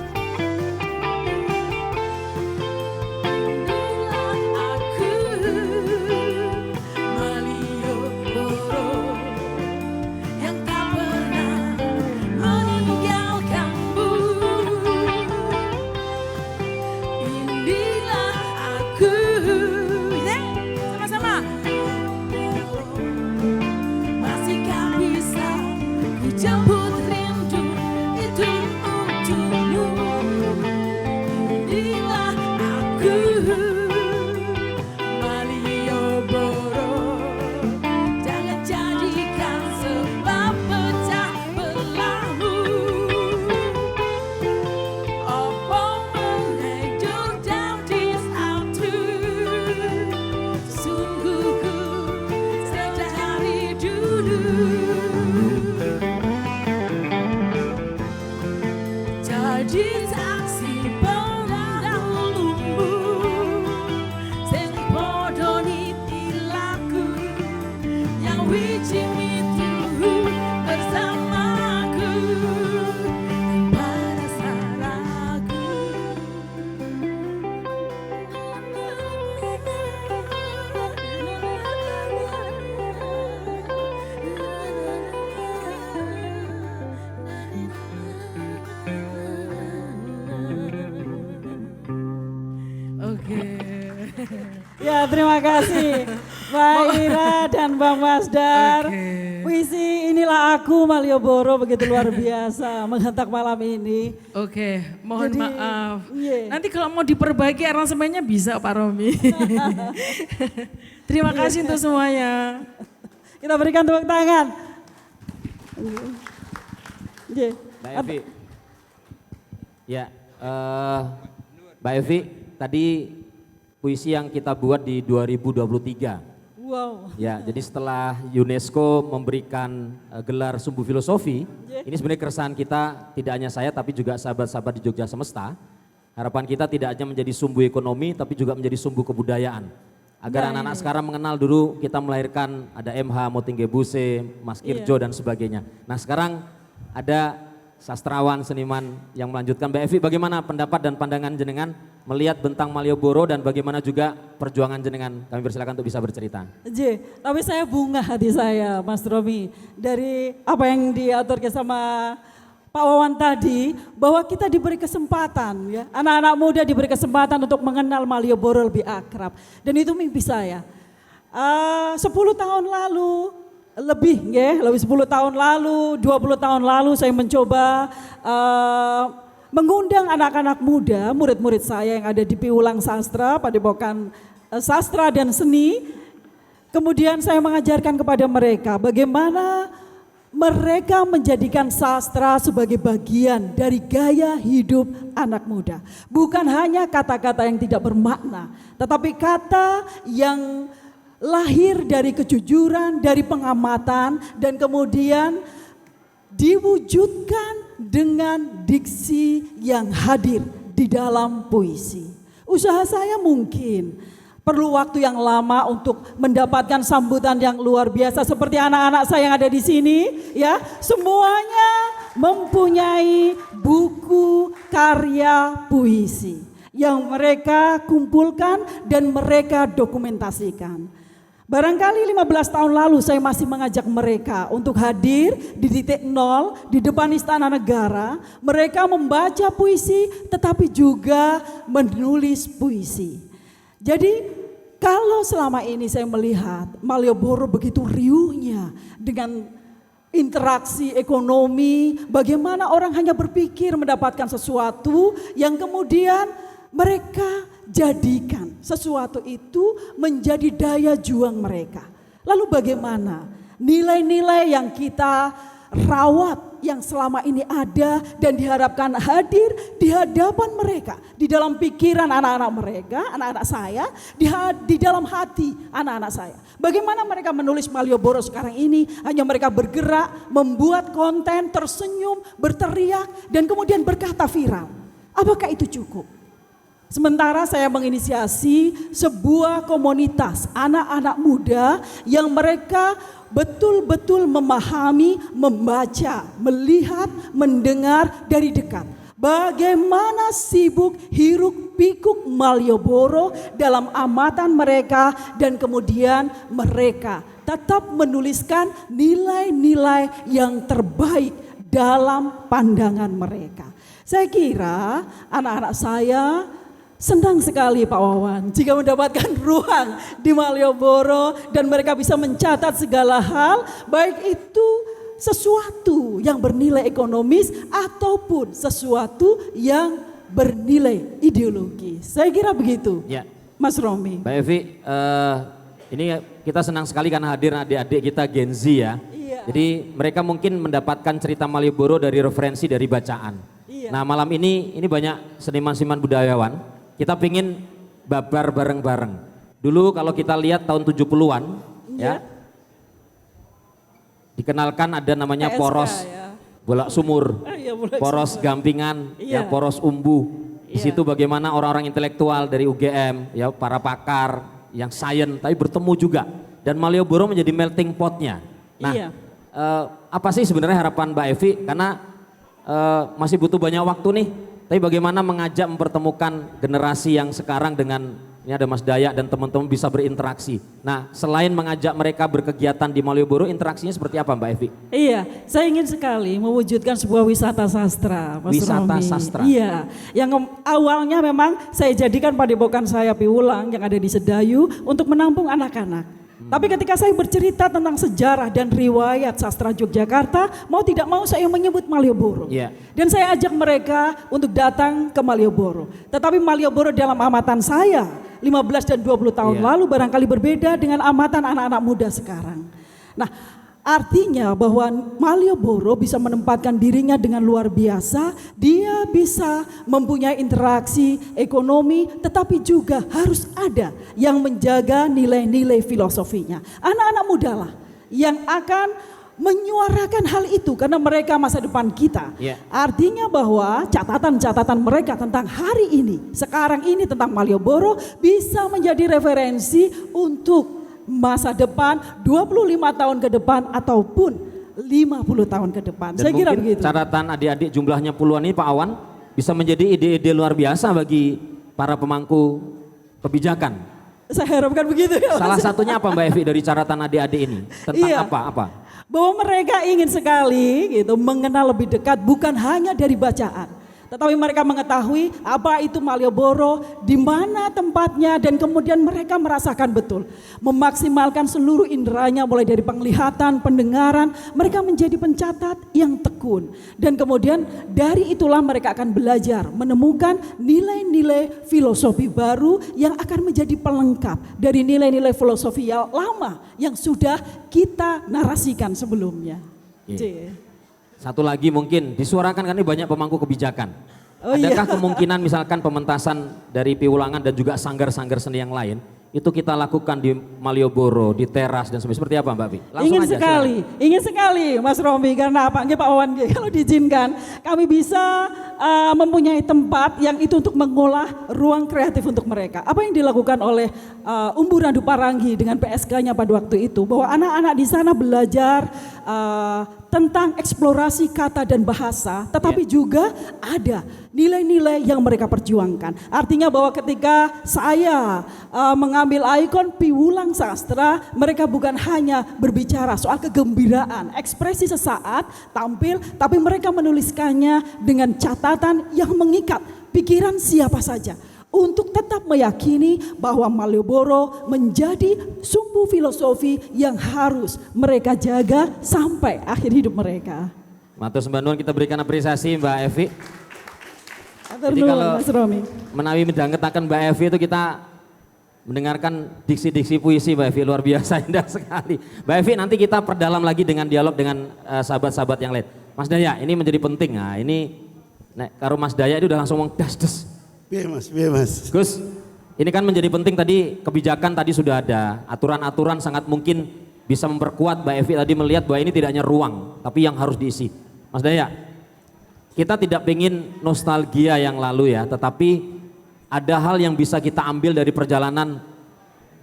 Inilah aku Malioboro yang tak pernah meninggalkanmu. Inilah aku, sama-sama. Masihkah bisa ku jemput rindu itu untukmu. Inilah aku Malioboro, jangan jadikan sebab pecah belahmu. Apa menghidupkan di satu, sungguh ku sedari dulu. Jadi saksi pendahulumu, sing podo nitilaku, yang wiji mituhu bersamaku pada saraku. Oke. Ya, terima kasih Mbak Ira dan Bang Masdar. Oke. Puisi Inilah Aku Malioboro begitu luar biasa menghentak malam ini. Oke, mohon Jadi, maaf. iya. Nanti kalau mau diperbaiki aransemennya bisa Pak Romi. Terima kasih untuk semuanya. Kita berikan tepuk tangan. Iya. Mbak Evi. Ya, Mbak Evi, tadi puisi yang kita buat di 2023. Wow. Ya, jadi setelah UNESCO memberikan gelar Sumbu Filosofi, ini sebenarnya keresahan kita, tidak hanya saya tapi juga sahabat-sahabat di Jogja Semesta. Harapan kita tidak hanya menjadi sumbu ekonomi tapi juga menjadi sumbu kebudayaan. Agar anak-anak sekarang mengenal dulu kita melahirkan ada MH, Motingge Buse, Mas Kirjo dan sebagainya. Nah sekarang ada sastrawan, seniman yang melanjutkan. Mbak Evi, bagaimana pendapat dan pandangan jenengan melihat Bentang Malioboro dan bagaimana juga perjuangan jenengan? Kami persilakan untuk bisa bercerita. Tapi saya bunga hati saya Mas Romi dari apa yang diatur sama Pak Wawan tadi, bahwa kita diberi kesempatan ya, anak-anak muda diberi kesempatan untuk mengenal Malioboro lebih akrab. Dan itu mimpi saya. 10 tahun lalu, lebih 10 tahun lalu, 20 tahun lalu saya mencoba mengundang anak-anak muda, murid-murid saya yang ada di Piulang Sastra, Padepokan Sastra dan Seni. Kemudian saya mengajarkan kepada mereka bagaimana mereka menjadikan sastra sebagai bagian dari gaya hidup anak muda. Bukan hanya kata-kata yang tidak bermakna, tetapi kata yang lahir dari kejujuran, dari pengamatan, dan kemudian diwujudkan dengan diksi yang hadir di dalam puisi. Usaha saya mungkin perlu waktu yang lama untuk mendapatkan sambutan yang luar biasa seperti anak-anak saya yang ada di sini ya. Semuanya mempunyai buku karya puisi yang mereka kumpulkan dan mereka dokumentasikan. Barangkali 15 tahun lalu saya masih mengajak mereka untuk hadir di titik nol di depan Istana Negara. Mereka membaca puisi tetapi juga menulis puisi. Jadi kalau selama ini saya melihat Malioboro begitu riuhnya dengan interaksi ekonomi, bagaimana orang hanya berpikir mendapatkan sesuatu yang kemudian mereka jadikan sesuatu itu menjadi daya juang mereka. Lalu bagaimana nilai-nilai yang kita rawat yang selama ini ada dan diharapkan hadir di hadapan mereka, di dalam pikiran anak-anak mereka, anak-anak saya, di dalam hati anak-anak saya. Bagaimana mereka menulis Malioboro sekarang ini, hanya mereka bergerak, membuat konten, tersenyum, berteriak, dan kemudian berkata viral. Apakah itu cukup? Sementara saya menginisiasi sebuah komunitas anak-anak muda yang mereka betul-betul memahami, membaca, melihat, mendengar dari dekat. Bagaimana sibuk hiruk pikuk Malioboro dalam amatan mereka dan kemudian mereka tetap menuliskan nilai-nilai yang terbaik dalam pandangan mereka. Saya kira anak-anak saya senang sekali Pak Wawan jika mendapatkan ruang di Malioboro dan mereka bisa mencatat segala hal, baik itu sesuatu yang bernilai ekonomis ataupun sesuatu yang bernilai ideologi. Saya kira begitu, Ya. Mas Romi. Mbak Evi, ini kita senang sekali karena hadir adik-adik kita Gen Z ya. Iya. Jadi mereka mungkin mendapatkan cerita Malioboro dari referensi dari bacaan. Iya. Nah malam ini banyak seniman-seniman budayawan. Kita pingin babar bareng-bareng. Dulu kalau kita lihat tahun 70-an ya, dikenalkan ada namanya PSK, poros ya. Bolak Sumur, Iya, Bolak poros Sumur. Gampingan, ya Iya. poros Umbu. Di Iya. situ bagaimana orang-orang intelektual dari UGM, ya para pakar yang sains, tapi bertemu juga. Dan Malioboro menjadi melting potnya. Nah, Iya. apa sih sebenarnya harapan Mbak Evi? Karena masih butuh banyak waktu nih. Tapi bagaimana mengajak mempertemukan generasi yang sekarang dengan, ini ada Mas Dayak dan teman-teman bisa berinteraksi. Nah selain mengajak mereka berkegiatan di Malioboro, interaksinya seperti apa Mbak Evi? Iya, saya ingin sekali mewujudkan sebuah wisata sastra, Mas Wisata Romi. sastra. Iya, yang awalnya memang saya jadikan padepokan saya Piulang yang ada di Sedayu untuk menampung anak-anak. Tapi ketika saya bercerita tentang sejarah dan riwayat sastra Yogyakarta, mau tidak mau saya menyebut Malioboro. Iya. Dan saya ajak mereka untuk datang ke Malioboro. Tetapi Malioboro dalam amatan saya 15 dan 20 tahun Iya. lalu barangkali berbeda dengan amatan anak-anak muda sekarang. Nah, artinya bahwa Malioboro bisa menempatkan dirinya dengan luar biasa, dia bisa mempunyai interaksi ekonomi, tetapi juga harus ada yang menjaga nilai-nilai filosofinya. Anak-anak muda lah yang akan menyuarakan hal itu karena mereka masa depan kita. Yeah. Artinya bahwa catatan-catatan mereka tentang hari ini, sekarang ini tentang Malioboro bisa menjadi referensi untuk masa depan 25 tahun ke depan ataupun 50 tahun ke depan. Dan Saya kira mungkin begitu. catatan adik-adik jumlahnya puluhan ini Pak Awan bisa menjadi ide-ide luar biasa bagi para pemangku kebijakan. Saya harapkan begitu ya. Salah Mas. satunya apa Mbak Evi dari catatan adik-adik ini? Tentang Iya. apa? Bahwa mereka ingin sekali gitu mengenal lebih dekat bukan hanya dari bacaan. Tetapi mereka mengetahui apa itu Malioboro, di mana tempatnya dan kemudian mereka merasakan betul. Memaksimalkan seluruh inderanya mulai dari penglihatan, pendengaran, mereka menjadi pencatat yang tekun. Dan kemudian dari itulah mereka akan belajar menemukan nilai-nilai filosofi baru yang akan menjadi pelengkap dari nilai-nilai filosofi yang lama yang sudah kita narasikan sebelumnya. Iya. Cie. Satu lagi mungkin disuarakan kan ini banyak pemangku kebijakan. Oh, Adakah iya. kemungkinan misalkan pementasan dari Piulangan dan juga sanggar-sanggar seni yang lain itu kita lakukan di Malioboro, di teras dan sebagainya. Seperti apa Mbak Bi? Ingin sekali Mas Romi, karena apa? Nggih, Pak Wawan, nggih, kalau diizinkan kami bisa mempunyai tempat yang itu untuk mengolah ruang kreatif untuk mereka. Apa yang dilakukan oleh Umbu Randu Paranggi dengan PSK-nya pada waktu itu, bahwa anak-anak di sana belajar tentang eksplorasi kata dan bahasa, tetapi juga ada nilai-nilai yang mereka perjuangkan. Artinya bahwa ketika saya mengambil ikon Piwulang Sastra, mereka bukan hanya berbicara soal kegembiraan, ekspresi sesaat, tampil, tapi mereka menuliskannya dengan catatan yang mengikat pikiran siapa saja, untuk tetap meyakini bahwa Malioboro menjadi sumbu filosofi yang harus mereka jaga sampai akhir hidup mereka. Matur sembah nuwun, kita berikan apresiasi Mbak Evi. Matur Jadi nuwun, kalau Mas Romi. menawi midhangetaken Mbak Evi itu kita mendengarkan diksi-diksi puisi Mbak Evi, luar biasa indah sekali. Mbak Evi, nanti kita perdalam lagi dengan dialog dengan sahabat-sahabat yang lain. Mas Daya, ini menjadi penting. Nah, ini nek karo Mas Daya itu udah langsung ngomong das. Biar mas. Gus, ini kan menjadi penting tadi, kebijakan tadi sudah ada, aturan-aturan sangat mungkin bisa memperkuat. Mbak Evi tadi melihat bahwa ini tidak hanya ruang, tapi yang harus diisi. Mas Daya, kita tidak ingin nostalgia yang lalu ya, tetapi ada hal yang bisa kita ambil dari perjalanan.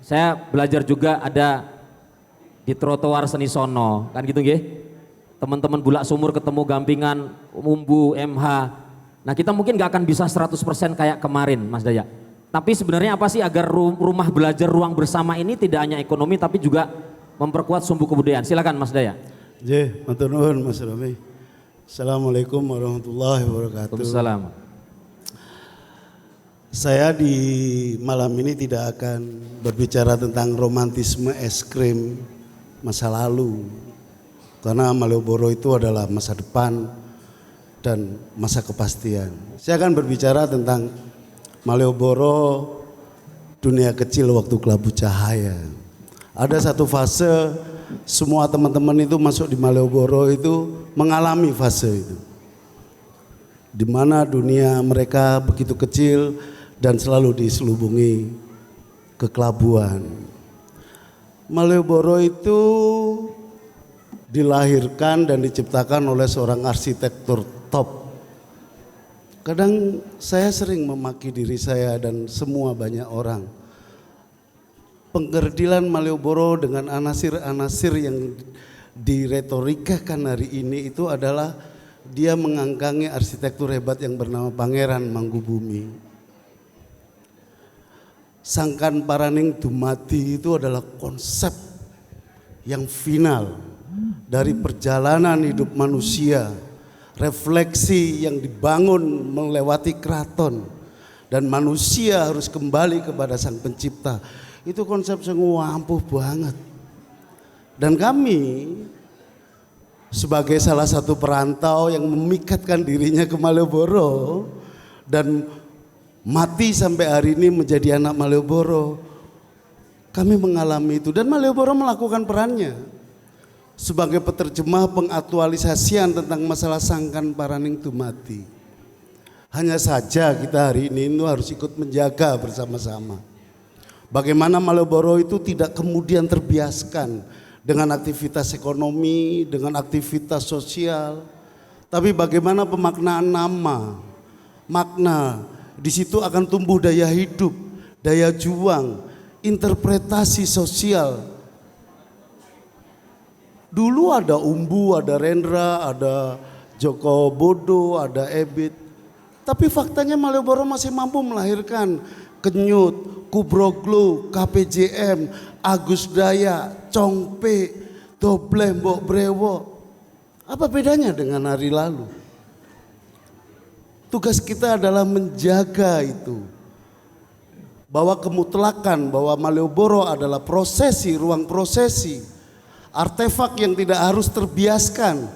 Saya belajar juga ada di trotoar Seni Sono, kan gitu nggih? Teman-teman Bulak Sumur ketemu Gampingan, Umbu, MH. Nah kita mungkin gak akan bisa 100% kayak kemarin Mas Daya. Tapi sebenarnya apa sih agar rumah belajar ruang bersama ini tidak hanya ekonomi tapi juga memperkuat sumbu kebudayaan. Silakan Mas Daya. Matur nuwun Mas Romi. Assalamualaikum warahmatullahi wabarakatuh. Waalaikumsalam. Saya di malam ini tidak akan berbicara tentang romantisme es krim masa lalu. Karena Malioboro itu adalah masa depan dan masa kepastian. Saya akan berbicara tentang Malioboro dunia kecil waktu kelabu cahaya. Ada satu fase semua teman-teman itu masuk di Malioboro itu mengalami fase itu. Di mana dunia mereka begitu kecil dan selalu diselubungi kekelabuan. Malioboro itu dilahirkan dan diciptakan oleh seorang arsitektur top. Kadang saya sering memaki diri saya dan semua banyak orang. Pengkerdilan Malioboro dengan anasir-anasir yang diretorikakan hari ini itu adalah dia mengangkangi arsitektur hebat yang bernama Pangeran Mangkubumi. Sangkan Paraning Dumadi itu adalah konsep yang final dari perjalanan hidup manusia, refleksi yang dibangun melewati keraton dan manusia harus kembali kepada Sang Pencipta. Itu konsep yang ampuh banget. Dan kami sebagai salah satu perantau yang memikatkan dirinya ke Malioboro dan mati sampai hari ini menjadi anak Malioboro, kami mengalami itu dan Malioboro melakukan perannya sebagai peterjemah pengaktualisasian tentang masalah Sangkan Paraning Dumadi. Hanya saja kita hari ini itu harus ikut menjaga bersama-sama. Bagaimana Malioboro itu tidak kemudian terbiaskan dengan aktivitas ekonomi, dengan aktivitas sosial. Tapi bagaimana pemaknaan nama, makna, di situ akan tumbuh daya hidup, daya juang, interpretasi sosial. Dulu ada Umbu, ada Rendra, ada Joko Bodo, ada Ebit. Tapi faktanya Malioboro masih mampu melahirkan Kenyut, Kubroglu, KPJM, Agus Daya, Congpe, Dobleh, Mbok Brewo. Apa bedanya dengan hari lalu? Tugas kita adalah menjaga itu. Bahwa kemutlakan, bahwa Malioboro adalah prosesi, ruang prosesi. Artefak yang tidak harus terbiaskan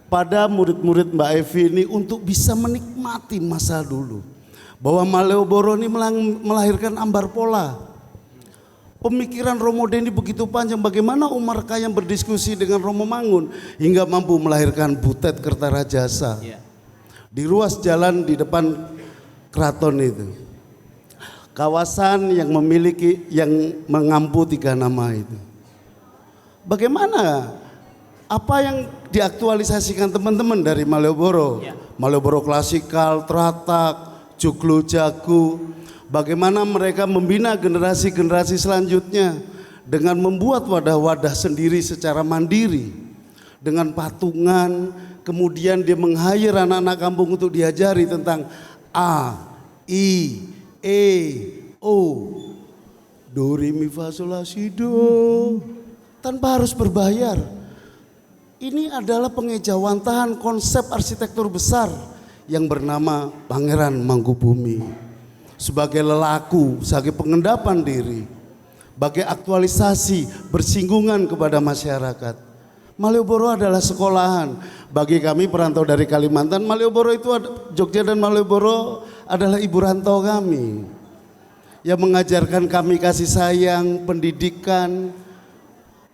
pada murid-murid Mbak Evi ini untuk bisa menikmati masa dulu. Bahwa Malioboro ini melahirkan ambar pola. Pemikiran Romo Deni begitu panjang, bagaimana Umar Khayyam berdiskusi dengan Romo Mangun hingga mampu melahirkan Butet Kertarajasa. Di ruas jalan di depan keraton itu. Kawasan yang mengampu 3 nama itu. Bagaimana apa yang diaktualisasikan teman-teman dari Malioboro? Malioboro klasikal, Teratak, Joglo Jago. Bagaimana mereka membina generasi-generasi selanjutnya dengan membuat wadah-wadah sendiri secara mandiri. dengan patungan, kemudian dia meng-hire anak-anak kampung untuk diajari tentang A, I, E, O, Do, Re, Mi, Fa, Sol, La, Si, Do, tanpa harus berbayar. Ini adalah pengejawantahan konsep arsitektur besar yang bernama Pangeran Mangkubumi. Sebagai lelaku, sebagai pengendapan diri, sebagai aktualisasi bersinggungan kepada masyarakat. Malioboro adalah sekolahan. Bagi kami perantau dari Kalimantan, Malioboro itu Jogja dan Malioboro adalah ibu rantau kami. Yang mengajarkan kami kasih sayang, pendidikan,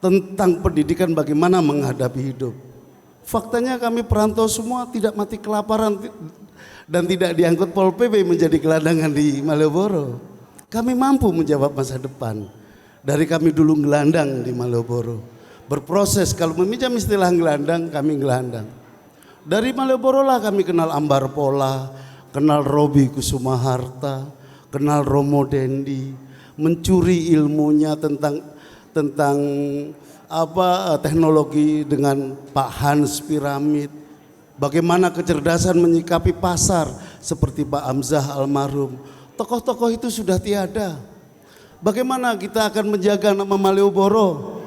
tentang pendidikan bagaimana menghadapi hidup. Faktanya kami perantau semua tidak mati kelaparan dan tidak diangkut Pol PP menjadi gelandangan di Malioboro. Kami mampu menjawab masa depan. Dari kami dulu gelandang di Malioboro. Berproses, kalau meminjam istilah gelandang, kami gelandang. Dari Malioboro lah kami kenal Ambar Pola, kenal Robi Kusuma Harta, kenal Romo Dendi, mencuri ilmunya tentang teknologi dengan Pak Hans Piramid, bagaimana kecerdasan menyikapi pasar seperti Pak Hamzah almarhum. Tokoh-tokoh itu sudah tiada. Bagaimana kita akan menjaga nama Malioboro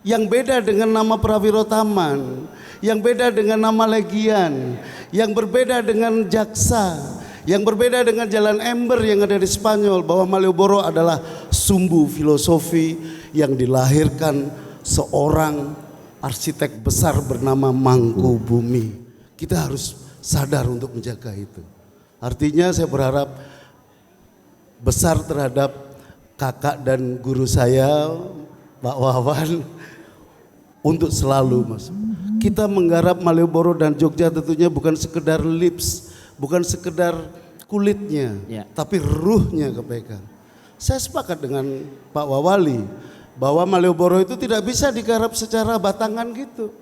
yang beda dengan nama Prawiro Taman, yang beda dengan nama Legian, yang berbeda dengan Jaksa, yang berbeda dengan Jalan Ember yang ada di Spanyol, bahwa Malioboro adalah sumbu filosofi yang dilahirkan seorang arsitek besar bernama Mangkubumi. Kita harus sadar untuk menjaga itu. Artinya saya berharap besar terhadap kakak dan guru saya, Pak Wawan, untuk selalu kita menggarap Malioboro dan Jogja tentunya bukan sekedar lips, bukan sekedar kulitnya, tapi ruhnya kepegang. Saya sepakat dengan Pak Wawali bahwa Malioboro itu tidak bisa digarap secara batangan gitu.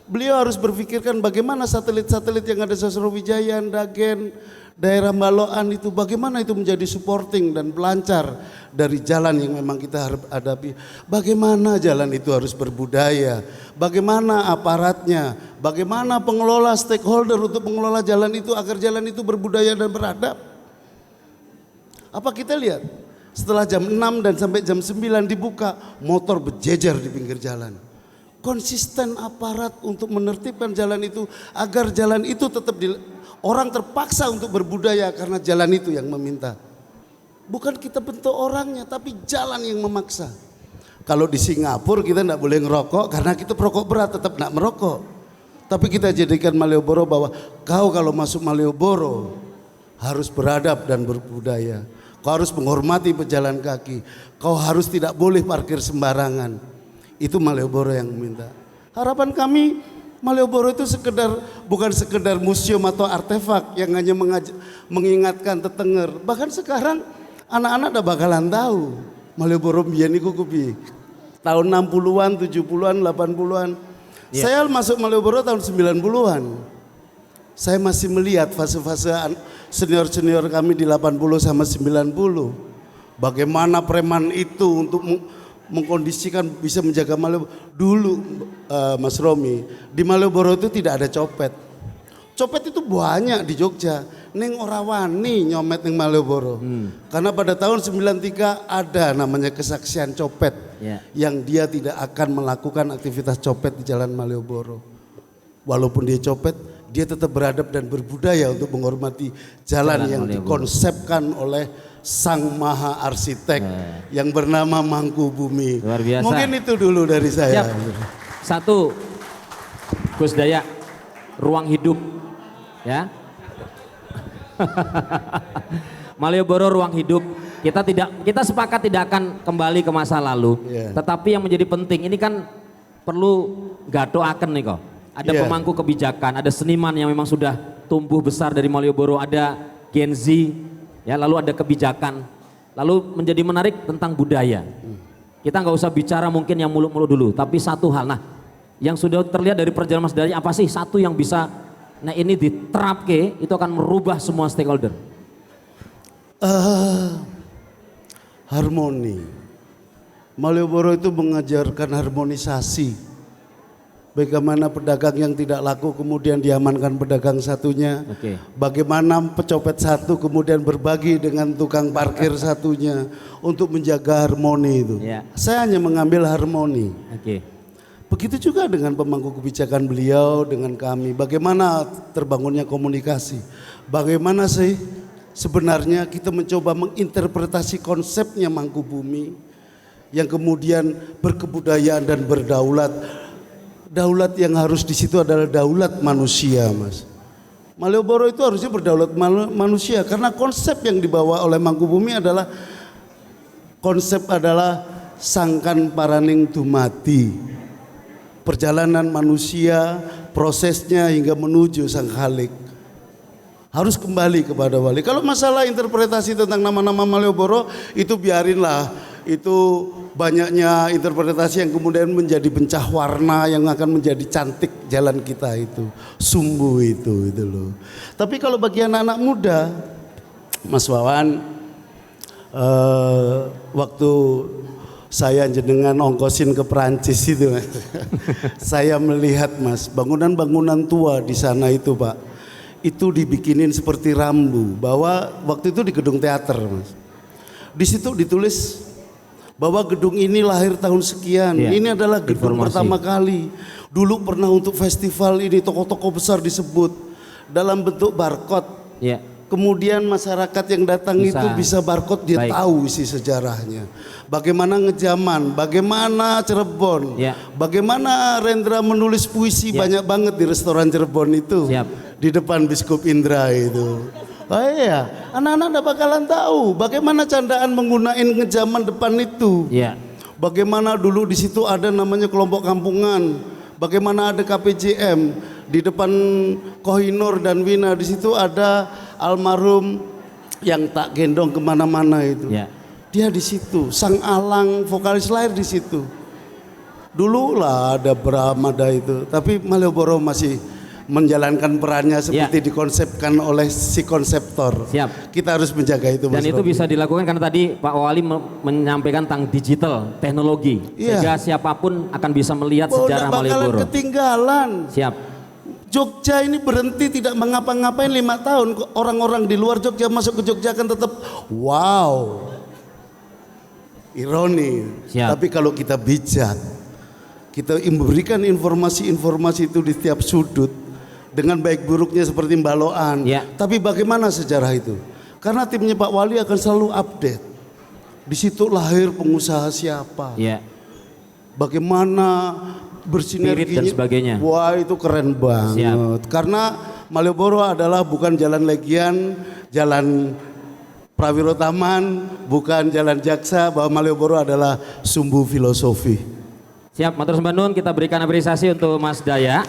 Beliau harus berpikirkan bagaimana satelit-satelit yang ada di Sosrowijaya, Dagen, daerah Baloan itu, bagaimana itu menjadi supporting dan pelancar dari jalan yang memang kita hadapi. Bagaimana jalan itu harus berbudaya, bagaimana aparatnya, bagaimana pengelola stakeholder untuk mengelola jalan itu agar jalan itu berbudaya dan beradab. Apa kita lihat? Setelah jam 6 dan sampai jam 9 dibuka, motor berjejer di pinggir jalan. Konsisten aparat untuk menertibkan jalan itu agar jalan itu tetap orang terpaksa untuk berbudaya karena jalan itu yang meminta. Bukan kita bentuk orangnya, tapi jalan yang memaksa. Kalau di Singapura kita tidak boleh ngerokok karena kita perokok berat, tetap tidak merokok. Tapi kita jadikan Malioboro bahwa kau kalau masuk Malioboro harus beradab dan berbudaya. Kau harus menghormati pejalan kaki. Kau harus tidak boleh parkir sembarangan. Itu Malioboro yang minta. Harapan kami Malioboro itu bukan sekedar museum atau artefak yang hanya mengingatkan tetenger. Bahkan sekarang anak-anak udah bakalan tahu Malioboro biyen iku kupi. Tahun 60-an, 70-an, 80-an. Saya masuk Malioboro tahun 90-an. Saya masih melihat fase-fase senior-senior kami di 80 sama 90. Bagaimana preman itu untuk mengkondisikan bisa menjaga Malioboro. Dulu Mas Romi, di Malioboro itu tidak ada copet. Copet itu banyak di Jogja. Ning ora wani nyomet ning Malioboro. Karena pada tahun 93 ada namanya kesaksian copet. Yang dia tidak akan melakukan aktivitas copet di Jalan Malioboro. Walaupun dia copet, dia tetap beradab dan berbudaya untuk menghormati jalan yang dikonsepkan oleh sang maha arsitek yang bernama Mangkubumi. Luar biasa. Mungkin itu dulu dari saya. Siap. Satu, Gus Dayak, ruang hidup, ya. Malioboro ruang hidup. Kita sepakat tidak akan kembali ke masa lalu. Tetapi yang menjadi penting ini kan perlu gadoaken nih kok. Ada pemangku kebijakan, ada seniman yang memang sudah tumbuh besar dari Malioboro, ada Gen Z, ya, lalu ada kebijakan, lalu menjadi menarik tentang budaya. Kita nggak usah bicara mungkin yang muluk-muluk dulu, tapi satu hal, nah yang sudah terlihat dari perjalanan Mas Dayak apa sih satu yang bisa, nah ini diterapke itu akan merubah semua stakeholder. Harmoni. Malioboro itu mengajarkan harmonisasi. bagaimana pedagang yang tidak laku kemudian diamankan pedagang satunya, Oke. bagaimana pecopet satu kemudian berbagi dengan tukang parkir satunya untuk menjaga harmoni itu. Ya. Saya hanya mengambil harmoni. Oke. Begitu juga dengan pemangku kebijakan beliau dengan kami, bagaimana terbangunnya komunikasi, bagaimana sih sebenarnya kita mencoba menginterpretasi konsepnya Mangkubumi yang kemudian berkebudayaan dan berdaulat. Daulat yang harus di situ adalah daulat manusia, Mas. Malioboro itu harusnya berdaulat manusia karena konsep yang dibawa oleh Mangkubumi adalah sangkan paraning dumati. Perjalanan manusia, prosesnya hingga menuju sang Khalik. Harus kembali kepada wali. Kalau masalah interpretasi tentang nama-nama Malioboro itu biarinlah. Itu banyaknya interpretasi yang kemudian menjadi bencah warna yang akan menjadi cantik jalan kita itu. Sumbu itu loh. Tapi kalau bagi anak-anak muda, Mas Wawan, waktu saya jenengan ongkosin ke Perancis itu, saya melihat Mas, bangunan-bangunan tua di sana itu Pak. Itu dibikinin seperti rambu, bahwa waktu itu di gedung teater, Mas. Di situ ditulis bahwa gedung ini lahir tahun sekian. Iya, ini adalah gedung informasi pertama kali. Dulu pernah untuk festival ini tokoh-tokoh besar disebut dalam bentuk barcode. Ya. Kemudian masyarakat yang datang itu bisa barcode, dia Baik. tahu isi sejarahnya. Bagaimana Ngejaman, bagaimana Cirebon, Ya. bagaimana Rendra menulis puisi Ya. banyak banget di restoran Cirebon itu. Siap. Di depan Biskup Indra itu. Oh iya, anak-anak udah bakalan tahu bagaimana candaan menggunakan Ngejaman depan itu. Ya. Bagaimana dulu di situ ada namanya kelompok kampungan. Bagaimana ada KPJM di depan Kohinur dan Wina, di situ ada almarhum yang tak gendong kemana-mana itu. Ya. Dia di situ, Sang Alang vokalis lahir di situ. Dulu lah ada Bramada itu, tapi Malioboro masih menjalankan perannya seperti dikonsepkan oleh si konseptor. Siap. Kita harus menjaga itu. Dan Mas itu Robi. bisa dilakukan karena tadi Pak Wali menyampaikan tentang digital, teknologi. Iya. Sehingga siapapun akan bisa melihat Oh, sejarah nggak bakalan Malioboro. ketinggalan. Siap. Jogja ini berhenti tidak mengapa-ngapain 5 tahun. Orang-orang di luar Jogja masuk ke Jogja kan tetap wow. Ironi. Siap. Tapi kalau kita bijak, kita memberikan informasi-informasi itu di setiap sudut dengan baik buruknya seperti Mbaloan. Ya. Tapi bagaimana sejarah itu? Karena timnya Pak Wali akan selalu update. Di situ lahir pengusaha siapa. Ya. Bagaimana bersinerginya. Spirit dan sebagainya. Wah, itu keren banget. Siap. Karena Malioboro adalah bukan jalan Legian, jalan Prawiro Taman, bukan jalan Jaksa, bahwa Malioboro adalah sumbu filosofi. Siap, matur sembah nuwun, kita berikan apresiasi untuk Mas Daya.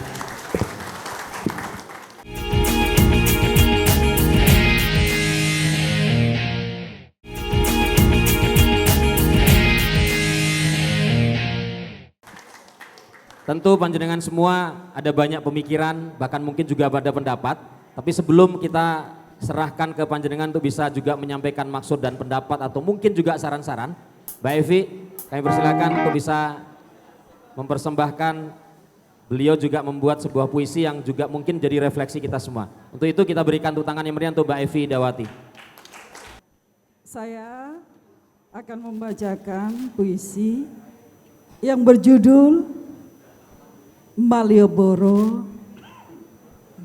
Tentu panjenengan semua ada banyak pemikiran, bahkan mungkin juga ada pendapat. Tapi sebelum kita serahkan ke panjenengan untuk bisa juga menyampaikan maksud dan pendapat atau mungkin juga saran-saran, Mbak Evi, kami persilakan untuk bisa mempersembahkan. Beliau juga membuat sebuah puisi yang juga mungkin jadi refleksi kita semua. Untuk itu kita berikan tepuk tangan yang meriah untuk Mbak Evi Dawati. Saya akan membacakan puisi yang berjudul Malioboro,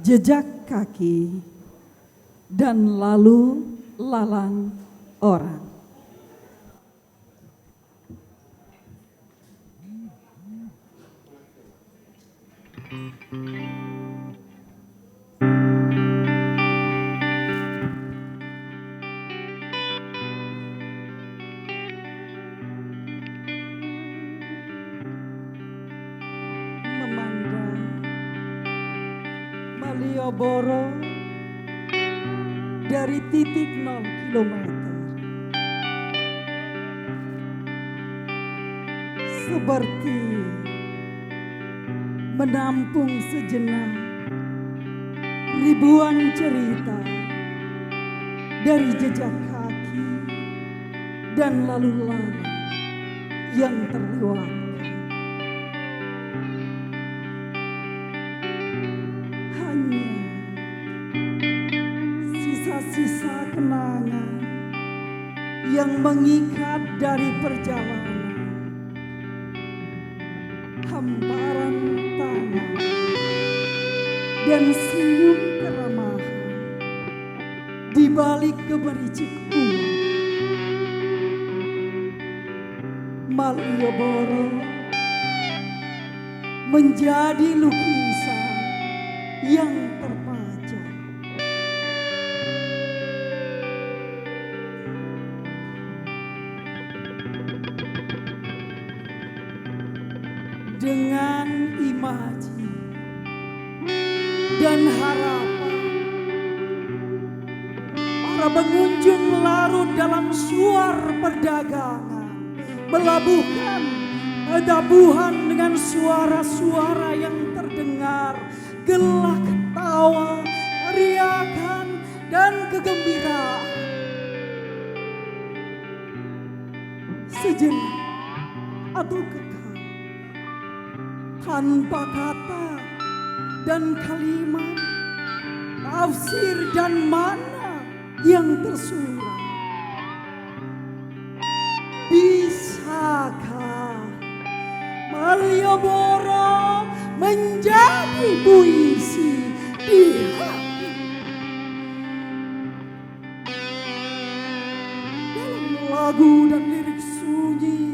Jejak Kaki dan Lalu Lalang Orang. Memandang Malioboro dari titik 0 kilometer, seperti menampung sejenak ribuan cerita dari jejak kaki dan lalu lalang yang terlewatkan. sisa-sisa kenangan yang mengikat dari perjalanan. Hamparan tangan dan senyum keramahan di balik gemericik uang. Malioboro menjadi lukisan yang terpajang. Dengan imaji dan harapan, para pengunjung larut dalam suar perdagangan, melabuhkan tabuhan dengan suara-suara yang terdengar, gelak tawa, teriakan, dan kegembiraan. Sejenak atau kekal, tanpa kata dan kalimat, tafsir dan makna yang tersurat. Bisakah Malioboro menjadi puisi di hati? Dalam lagu dan lirik sunyi,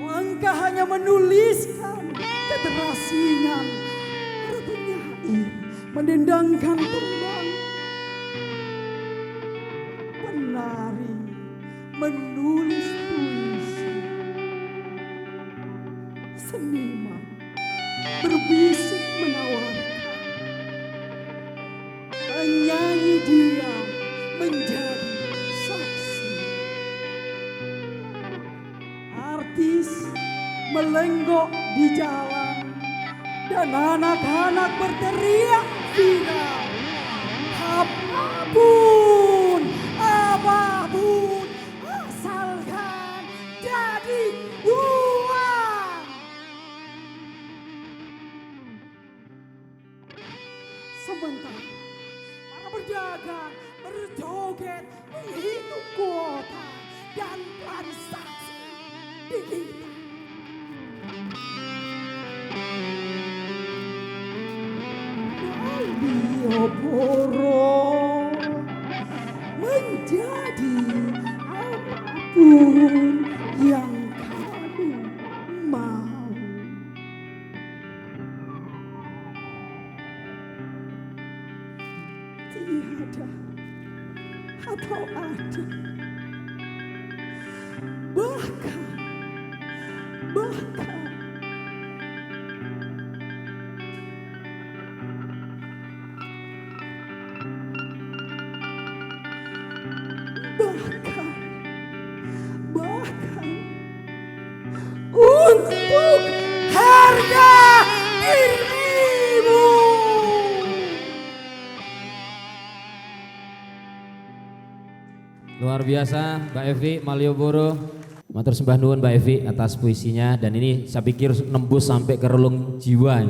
langkah hanya menuliskan keterasingan. Para penyair mendendangkan tembang, penari menulis puisi, seniman berbisik menawarkan, penyanyi diam menjadi saksi, artis melenggok di jalan, dan anak-anak berteriak viral. Apapun, apapun, asalkan jadi uang. Sementara para pedagang berjoget menghitung kuota dan transaksi digital. Malioboro menjadi apapun yang kamu mau. Tiada atau ada, bahkan untuk harga dirimu. Luar biasa Mbak Evi Malioboro. Matur sembah nuwun Mbak Evi atas puisinya, dan ini saya pikir nembus sampai ke relung jiwa.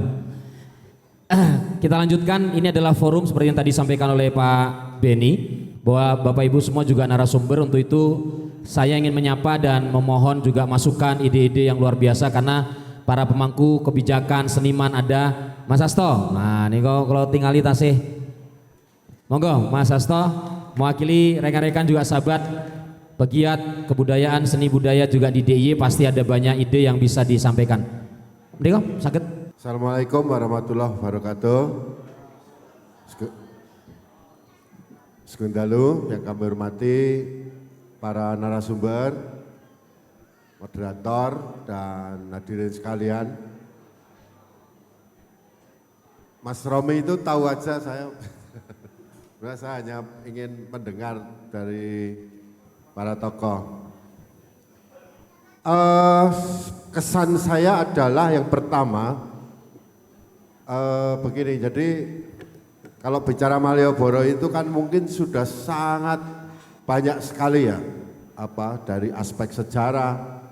Kita lanjutkan, ini adalah forum seperti yang tadi disampaikan oleh Pak Beni, bahwa Bapak Ibu semua juga narasumber. Untuk itu saya ingin menyapa dan memohon juga masukan ide-ide yang luar biasa, karena para pemangku kebijakan, seniman ada. Mas Hasto, nah ini kalau tingali tasih, monggo Mas Hasto mewakili rekan-rekan juga sahabat pegiat kebudayaan, seni budaya juga di DIY, pasti ada banyak ide yang bisa disampaikan. Mending sakit. Assalamualaikum warahmatullahi wabarakatuh. Sekundalu yang kami hormati, para narasumber, moderator, dan hadirin sekalian. Mas Romi itu tahu aja saya, saya hanya ingin mendengar dari para tokoh. Kesan saya adalah yang pertama, begini, jadi kalau bicara Malioboro itu kan mungkin sudah sangat banyak sekali ya, dari aspek sejarah,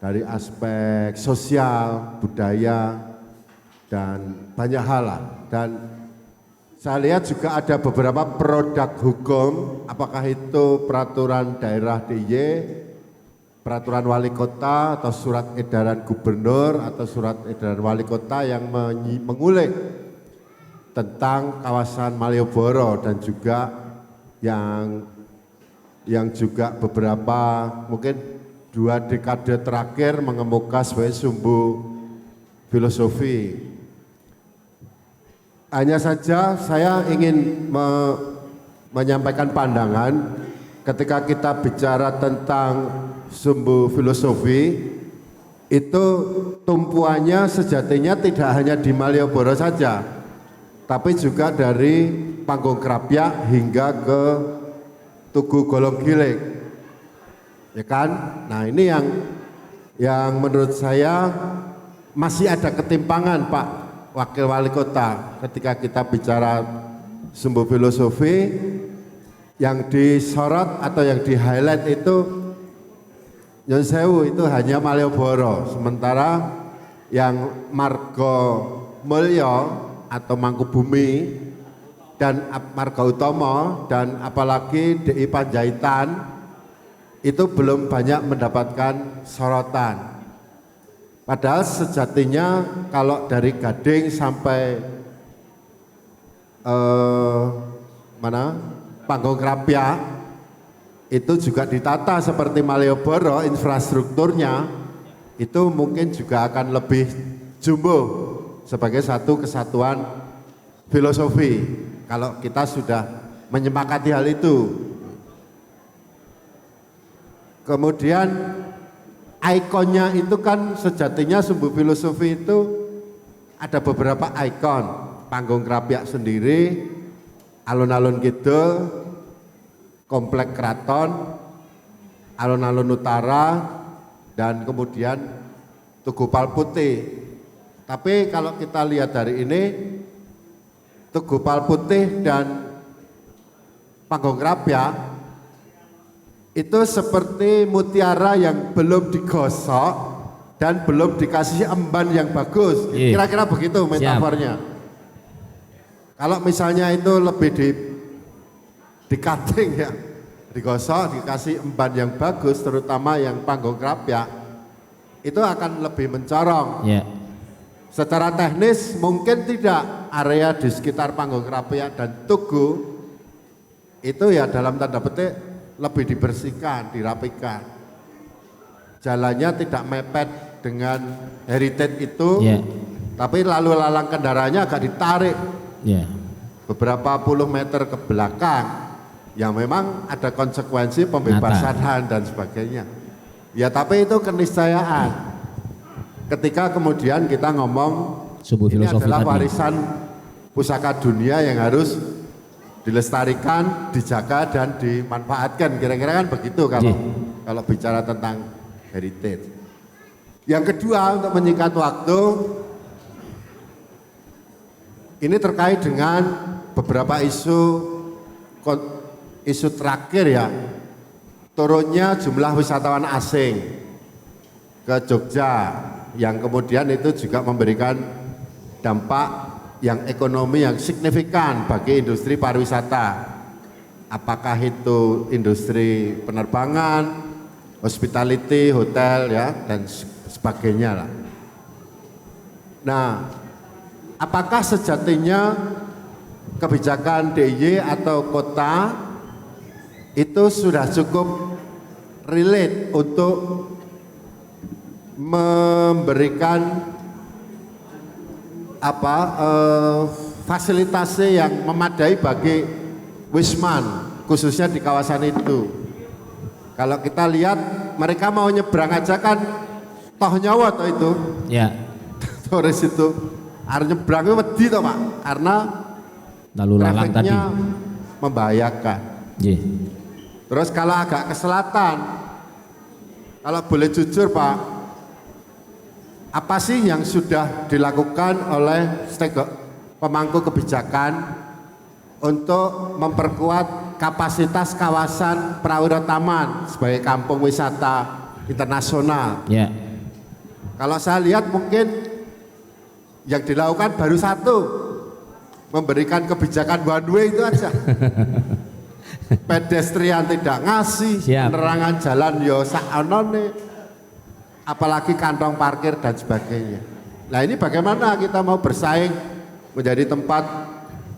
dari aspek sosial, budaya, dan banyak hal lah. Dan Saya lihat juga ada beberapa produk hukum, apakah itu peraturan daerah DIY, peraturan wali kota atau surat edaran gubernur atau surat edaran wali kota yang mengulik tentang kawasan Malioboro dan juga yang juga beberapa mungkin 2 dekade terakhir mengemuka sebagai sumbu filosofi. Hanya saja saya ingin menyampaikan pandangan ketika kita bicara tentang sumbu filosofi itu tumpuannya sejatinya tidak hanya di Malioboro saja, tapi juga dari Panggung Krapyak hingga ke Tugu Golong Giling, ya kan? Nah ini yang menurut saya masih ada ketimpangan Pak Wakil Wali Kota ketika kita bicara sumbu filosofi yang disorot atau yang di highlight itu Nyun Sewu itu hanya Malioboro, sementara yang Margo Mulyo atau Mangkubumi dan Marga Utomo dan apalagi DI Panjaitan itu belum banyak mendapatkan sorotan. Padahal sejatinya kalau dari Gading sampai Panggung Krapyak itu juga ditata seperti Malioboro, infrastrukturnya itu mungkin juga akan lebih jumbo sebagai satu kesatuan filosofi kalau kita sudah menyepakati hal itu. Kemudian ikonnya itu kan sejatinya sumbu filosofi itu ada beberapa ikon, Panggung Krapyak sendiri, alun-alun kidul, komplek keraton, alun-alun utara, dan kemudian Tugu Palputih. Tapi kalau kita lihat dari ini, Tugu Palputih dan Panggung Krapyak itu seperti mutiara yang belum digosok dan belum dikasih emban yang bagus. Kira-kira begitu metafornya. Kalau misalnya itu lebih di cutting ya, digosok, dikasih emban yang bagus, terutama yang Panggung Krapyak, itu akan lebih mencorong. Secara teknis mungkin tidak, area di sekitar Panggung Krapyak dan Tugu itu ya dalam tanda petik lebih dibersihkan, dirapikan. Jalannya tidak mepet dengan heritage itu, tapi lalu lalang kendaraannya agak ditarik beberapa puluh meter ke belakang, yang memang ada konsekuensi pembebasan lahan dan sebagainya. Ya tapi itu keniscayaan. Ketika kemudian kita ngomong ini adalah warisan pusaka dunia yang harus dilestarikan, dijaga dan dimanfaatkan, kira-kira kan begitu kalau bicara tentang heritage. Yang kedua, untuk menyingkat waktu, ini terkait dengan beberapa isu terakhir ya, turunnya jumlah wisatawan asing ke Jogja, yang kemudian itu juga memberikan dampak yang ekonomi yang signifikan bagi industri pariwisata. Apakah itu industri penerbangan, hospitality, hotel ya dan sebagainya lah. Nah, apakah sejatinya kebijakan DIY atau kota itu sudah cukup relate untuk memberikan fasilitasi yang memadai bagi Wisman, khususnya di kawasan itu. Kalau kita lihat mereka mau nyebrang aja kan toh nyawa toh itu. Turis itu harus nyebrang itu wedi toh Pak, karena lalu lalang tadi membahayakan. Terus kalau agak ke selatan, kalau boleh jujur Pak, apa sih yang sudah dilakukan oleh pemangku kebijakan untuk memperkuat kapasitas kawasan Prawiro Taman sebagai kampung wisata internasional? Kalau saya lihat mungkin yang dilakukan baru satu, memberikan kebijakan one way itu aja. Pedestrian tidak ngasih, Siap. penerangan jalan yo saonone, apalagi kantong parkir dan sebagainya. Nah ini bagaimana kita mau bersaing menjadi tempat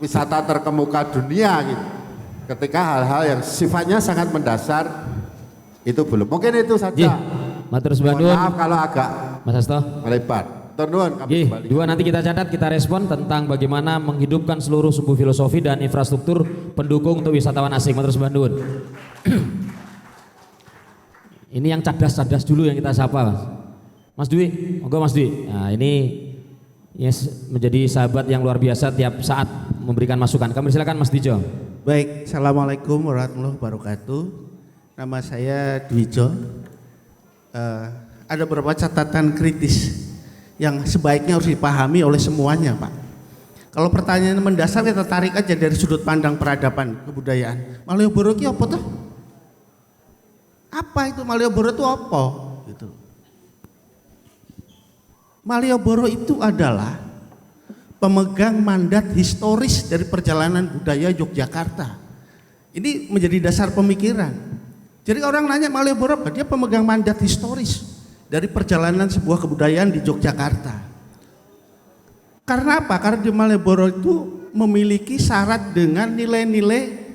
wisata terkemuka dunia gitu. Ketika hal-hal yang sifatnya sangat mendasar itu belum. Mungkin itu saja. Nggih, matur Mohon suwun maaf kalau agak Mas Hasto. melebar. Turnuan kami Nggih, kembali. dua nanti kita catat, kita respon tentang bagaimana menghidupkan seluruh sumbu filosofi dan infrastruktur pendukung untuk wisatawan asing. Matur suwun. Ini yang cerdas-cerdas dulu yang kita sapa, Mas. Mas Dwi, monggo Mas Dwi. Nah, ini yes, menjadi sahabat yang luar biasa tiap saat memberikan masukan. Kami silakan Mas Dijo. Baik, Assalamualaikum warahmatullahi wabarakatuh. Nama saya Dwijo. Ada beberapa catatan kritis yang sebaiknya harus dipahami oleh semuanya, Pak. Kalau pertanyaan mendasar kita tarik aja dari sudut pandang peradaban kebudayaan. Malioboro itu apa tuh? Apa itu Malioboro itu apa? Gitu. Malioboro itu adalah pemegang mandat historis dari perjalanan budaya Yogyakarta. Ini menjadi dasar pemikiran. Jadi orang nanya Malioboro apa? Dia pemegang mandat historis dari perjalanan sebuah kebudayaan di Yogyakarta. Karena apa? Karena di Malioboro itu memiliki syarat dengan nilai-nilai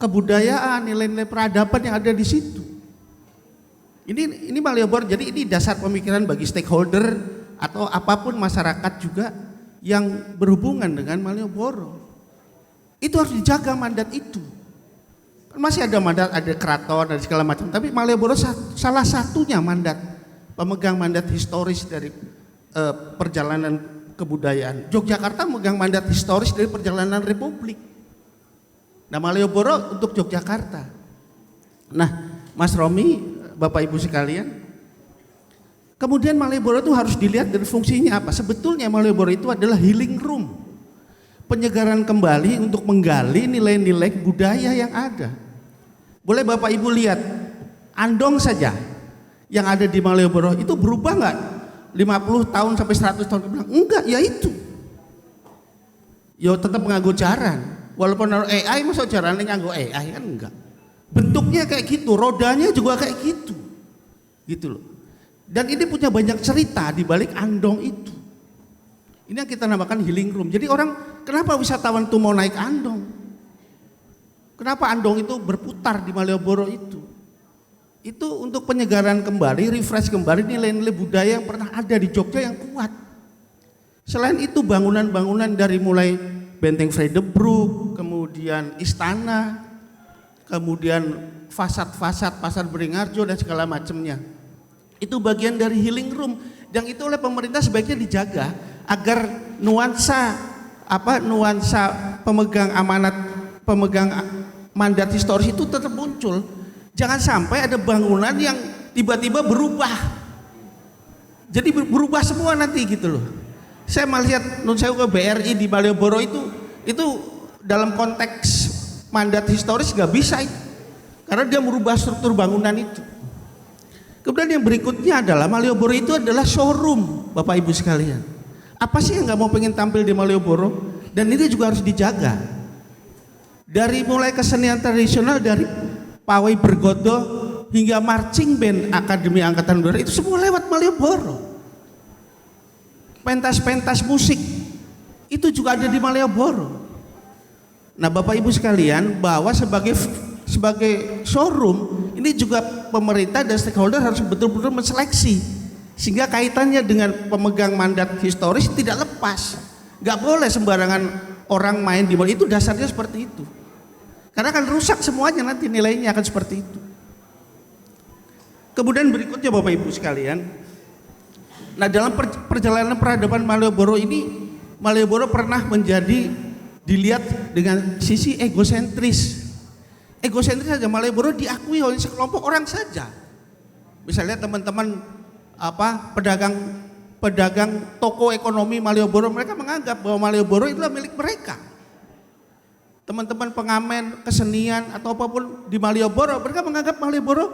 kebudayaan, nilai-nilai peradaban yang ada di situ. Ini Malioboro, jadi ini dasar pemikiran bagi stakeholder atau apapun masyarakat juga yang berhubungan dengan Malioboro. Itu harus dijaga mandat itu. Masih ada mandat, ada keraton dan segala macam, tapi Malioboro salah satunya mandat, pemegang mandat historis dari perjalanan kebudayaan. Yogyakarta memegang mandat historis dari perjalanan republik. Nah, Malioboro untuk Yogyakarta. Nah, Mas Romi, Bapak Ibu sekalian, kemudian Malioboro itu harus dilihat dari fungsinya apa. Sebetulnya Malioboro itu adalah healing room, penyegaran kembali untuk menggali nilai-nilai budaya yang ada. Boleh Bapak Ibu lihat, andong saja yang ada di Malioboro itu berubah nggak? 50 tahun sampai 100 tahun ke belakang? Enggak, ya itu. Yo tetap nganggo jaran. Walaupun AI, masa jarannya nganggo AI kan enggak. Bentuknya kayak gitu, rodanya juga kayak gitu. Gitu loh. Dan ini punya banyak cerita di balik andong itu. Ini yang kita namakan healing room. Jadi orang, kenapa wisatawan tuh mau naik andong? Kenapa andong itu berputar di Malioboro itu? Itu untuk penyegaran kembali, refresh kembali nilai-nilai budaya yang pernah ada di Jogja yang kuat. Selain itu bangunan-bangunan dari mulai Benteng Vredenburg, kemudian istana, kemudian fasad-fasad Pasar Beringharjo dan segala macamnya. Itu bagian dari healing room yang itu oleh pemerintah sebaiknya dijaga agar nuansa pemegang amanat, pemegang mandat historis itu tetap muncul. Jangan sampai ada bangunan yang tiba-tiba berubah. Jadi berubah semua nanti gitu loh. Saya melihat nun sewu ke BRI di Malioboro itu dalam konteks mandat historis nggak bisa itu. Karena dia merubah struktur bangunan itu. Kemudian yang berikutnya adalah Malioboro itu adalah showroom, Bapak Ibu sekalian. Apa sih yang nggak mau pengen tampil di Malioboro? Dan ini juga harus dijaga. Dari mulai kesenian tradisional dari pawai bergodo hingga marching band Akademi Angkatan Udara itu semua lewat Malioboro. Pentas-pentas musik itu juga ada di Malioboro. Nah, Bapak Ibu sekalian, bahwa sebagai showroom ini juga pemerintah dan stakeholder harus betul-betul menseleksi sehingga kaitannya dengan pemegang mandat historis tidak lepas. Nggak boleh sembarangan orang main di Malioboro, itu dasarnya seperti itu. Karena akan rusak semuanya, nanti nilainya akan seperti itu. Kemudian berikutnya Bapak Ibu sekalian, nah dalam perjalanan peradaban Malioboro ini, Malioboro pernah menjadi dilihat dengan sisi egosentris. Egosentris saja, Malioboro diakui oleh sekelompok orang saja. Misalnya teman-teman pedagang toko ekonomi Malioboro, mereka menganggap bahwa Malioboro itulah milik mereka. Teman-teman pengamen, kesenian atau apapun di Malioboro, mereka menganggap Malioboro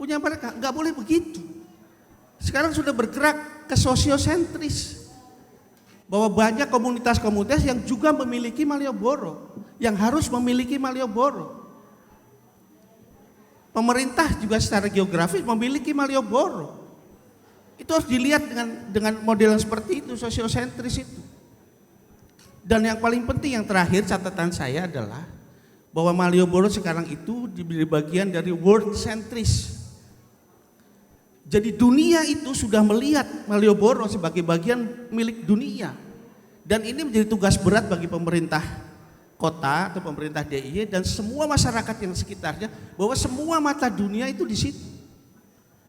punya mereka. Enggak boleh begitu. Sekarang sudah bergerak ke sosiosentris. bahwa banyak komunitas-komunitas yang juga memiliki Malioboro, yang harus memiliki Malioboro. Pemerintah juga secara geografis memiliki Malioboro. Itu harus dilihat dengan model yang seperti itu, sosiosentris itu. Dan yang paling penting, yang terakhir catatan saya adalah bahwa Malioboro sekarang itu di bagian dari world centris. Jadi dunia itu sudah melihat Malioboro sebagai bagian milik dunia. Dan ini menjadi tugas berat bagi pemerintah kota atau pemerintah DIY dan semua masyarakat yang sekitarnya, bahwa semua mata dunia itu di situ.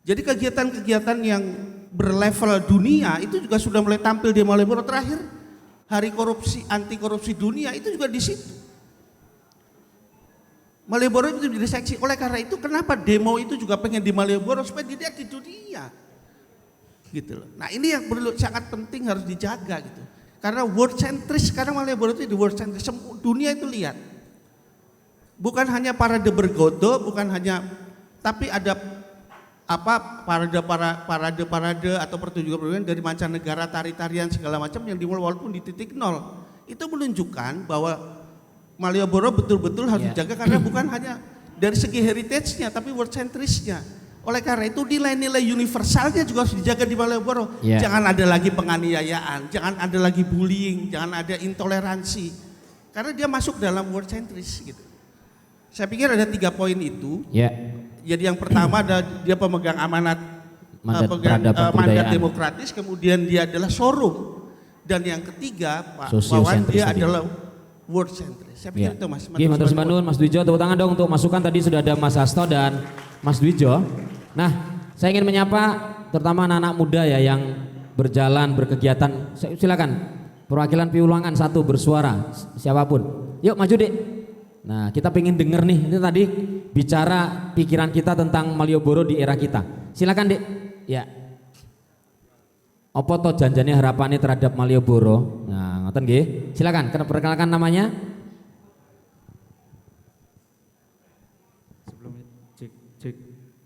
Jadi kegiatan-kegiatan yang berlevel dunia itu juga sudah mulai tampil di Malioboro. Terakhir hari korupsi, anti korupsi dunia itu juga di situ. Malioboro itu menjadi seksi. Oleh karena itu kenapa demo itu juga pengen di Malioboro, supaya dilihat di dunia. Gitu loh. Nah, ini yang perlu sangat penting, harus dijaga gitu. Karena world centris, sekarang Malioboro itu di world centris, dunia itu lihat. Bukan hanya parade bergodo, bukan hanya, tapi ada parade atau pertunjukan dari mancanegara, tari-tarian segala macam yang dimulai walaupun di titik nol. Itu menunjukkan bahwa Malioboro betul-betul harus dijaga, karena bukan hanya dari segi heritage-nya tapi world centris-nya. Oleh karena itu nilai-nilai universalnya juga harus dijaga di Malioboro. Jangan ada lagi penganiayaan, jangan ada lagi bullying, jangan ada intoleransi. Karena dia masuk dalam world centris gitu. Saya pikir ada 3 poin itu. Jadi yang pertama ada dia pemegang amanat mandat demokratis, kemudian dia adalah showroom, dan yang ketiga Pak Wawan dia adalah world centris. Saya pikir itu Mas. Matur Sembandun, Mas Dwijo, tepuk tangan dong untuk masukan. Tadi sudah ada Mas Hasto dan Mas Dwijo. Nah, saya ingin menyapa terutama anak-anak muda ya yang berjalan berkegiatan. Silakan perwakilan Piulangan 1 bersuara, siapapun. Yuk maju Dek. Nah, kita pengen denger nih, ini tadi bicara pikiran kita tentang Malioboro di era kita. Silakan Dek. Ya. Apa to janjane harapannya terhadap Malioboro? Nah, ngoten nggih. Silakan, perkenalkan namanya.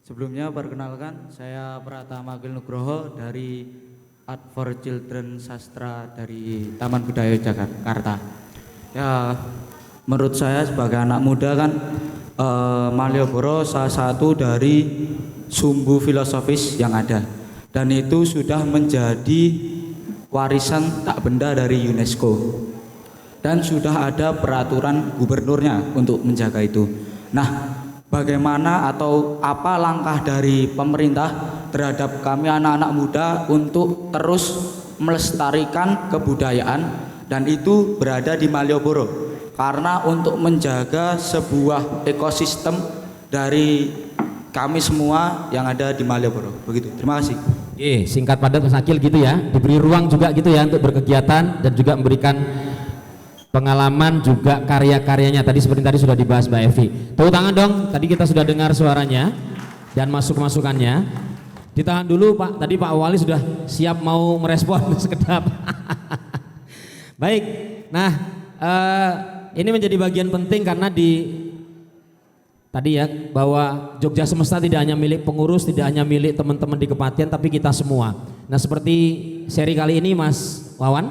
Sebelumnya perkenalkan, saya Pratama Agil Nugroho dari Art for Children Sastra dari Taman Budaya Jakarta. Ya, menurut saya sebagai anak muda kan Malioboro salah satu dari sumbu filosofis yang ada, dan itu sudah menjadi warisan tak benda dari UNESCO, dan sudah ada peraturan gubernurnya untuk menjaga itu. Nah, bagaimana atau apa langkah dari pemerintah terhadap kami anak-anak muda untuk terus melestarikan kebudayaan dan itu berada di Malioboro, karena untuk menjaga sebuah ekosistem dari kami semua yang ada di Malioboro. Begitu. Terima kasih. Singkat padat Mas Akil gitu ya. Diberi ruang juga gitu ya untuk berkegiatan dan juga memberikan pengalaman juga karya-karyanya. Tadi seperti tadi sudah dibahas Mbak Evi. Tepuk tangan dong, tadi kita sudah dengar suaranya dan masukannya. Ditahan dulu Pak, tadi Pak Wali sudah siap mau merespon sekedap. Baik, nah ini menjadi bagian penting karena tadi ya, bahwa Jogja Semesta tidak hanya milik pengurus, tidak hanya milik teman-teman di Kepatian, tapi kita semua. Nah, seperti seri kali ini Mas Wawan,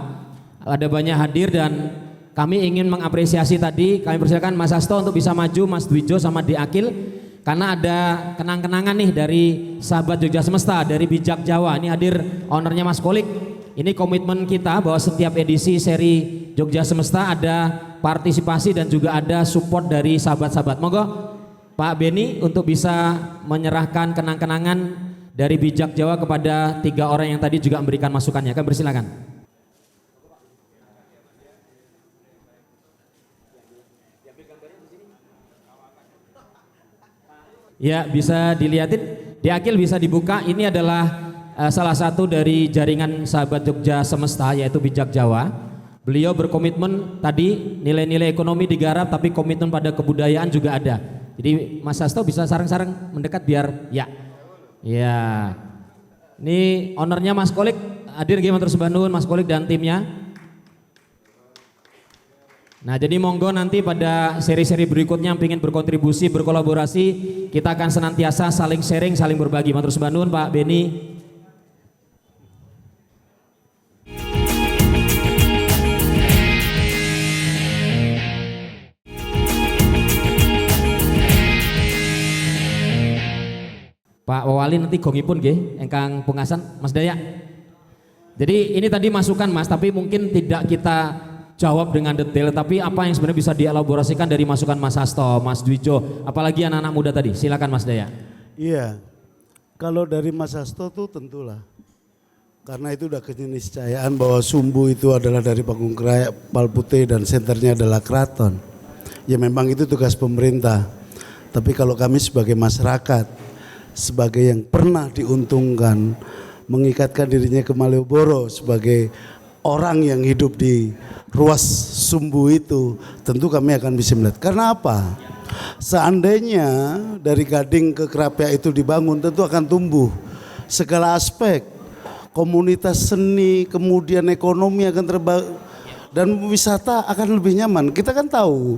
ada banyak hadir dan kami ingin mengapresiasi tadi. Kami persilakan Mas Hasto untuk bisa maju, Mas Dwijo sama Di Akil, karena ada kenang-kenangan nih dari sahabat Jogja Semesta, dari Bijak Jawa. Ini hadir ownernya Mas Kolik. Ini komitmen kita bahwa setiap edisi seri Jogja Semesta ada partisipasi dan juga ada support dari sahabat-sahabat. Monggo Pak Beni untuk bisa menyerahkan kenang-kenangan dari Bijak Jawa kepada 3 orang yang tadi juga memberikan masukannya. Kami persilakan. Ya, bisa dilihatin, Di Akil bisa dibuka. Ini adalah salah satu dari jaringan sahabat Jogja Semesta, yaitu Bijak Jawa. Beliau berkomitmen tadi nilai-nilai ekonomi digarap, tapi komitmen pada kebudayaan juga ada. Jadi Mas Hasto bisa sarang-sarang mendekat biar ya. Ini ownernya Mas Kolik hadir, Matur Sembandun, Mas Kolik dan timnya. Nah, jadi monggo nanti pada seri-seri berikutnya yang ingin berkontribusi, berkolaborasi, kita akan senantiasa saling sharing, saling berbagi. Matur Sembandun, Pak Beni. Pak Wawali nanti gongipun nggih engkang pungasan Mas Daya. Jadi ini tadi masukan Mas, tapi mungkin tidak kita jawab dengan detail, tapi apa yang sebenarnya bisa dielaborasikan dari masukan Mas Hasto, Mas Dwijo, apalagi anak-anak muda tadi. Silakan Mas Daya. Iya, kalau dari Mas Hasto tuh tentulah. Karena itu udah keniscayaan bahwa Sumbu itu adalah dari Panggung Kerajaan Palputih dan senternya adalah keraton. Ya memang itu tugas pemerintah. Tapi kalau kami sebagai masyarakat, sebagai yang pernah diuntungkan, mengikatkan dirinya ke Malioboro sebagai orang yang hidup di ruas Sumbu itu, tentu kami akan bisa melihat. Karena apa? Seandainya dari Gading ke Krapia itu dibangun, tentu akan tumbuh segala aspek. Komunitas seni, kemudian ekonomi akan terbangun dan wisata akan lebih nyaman. Kita kan tahu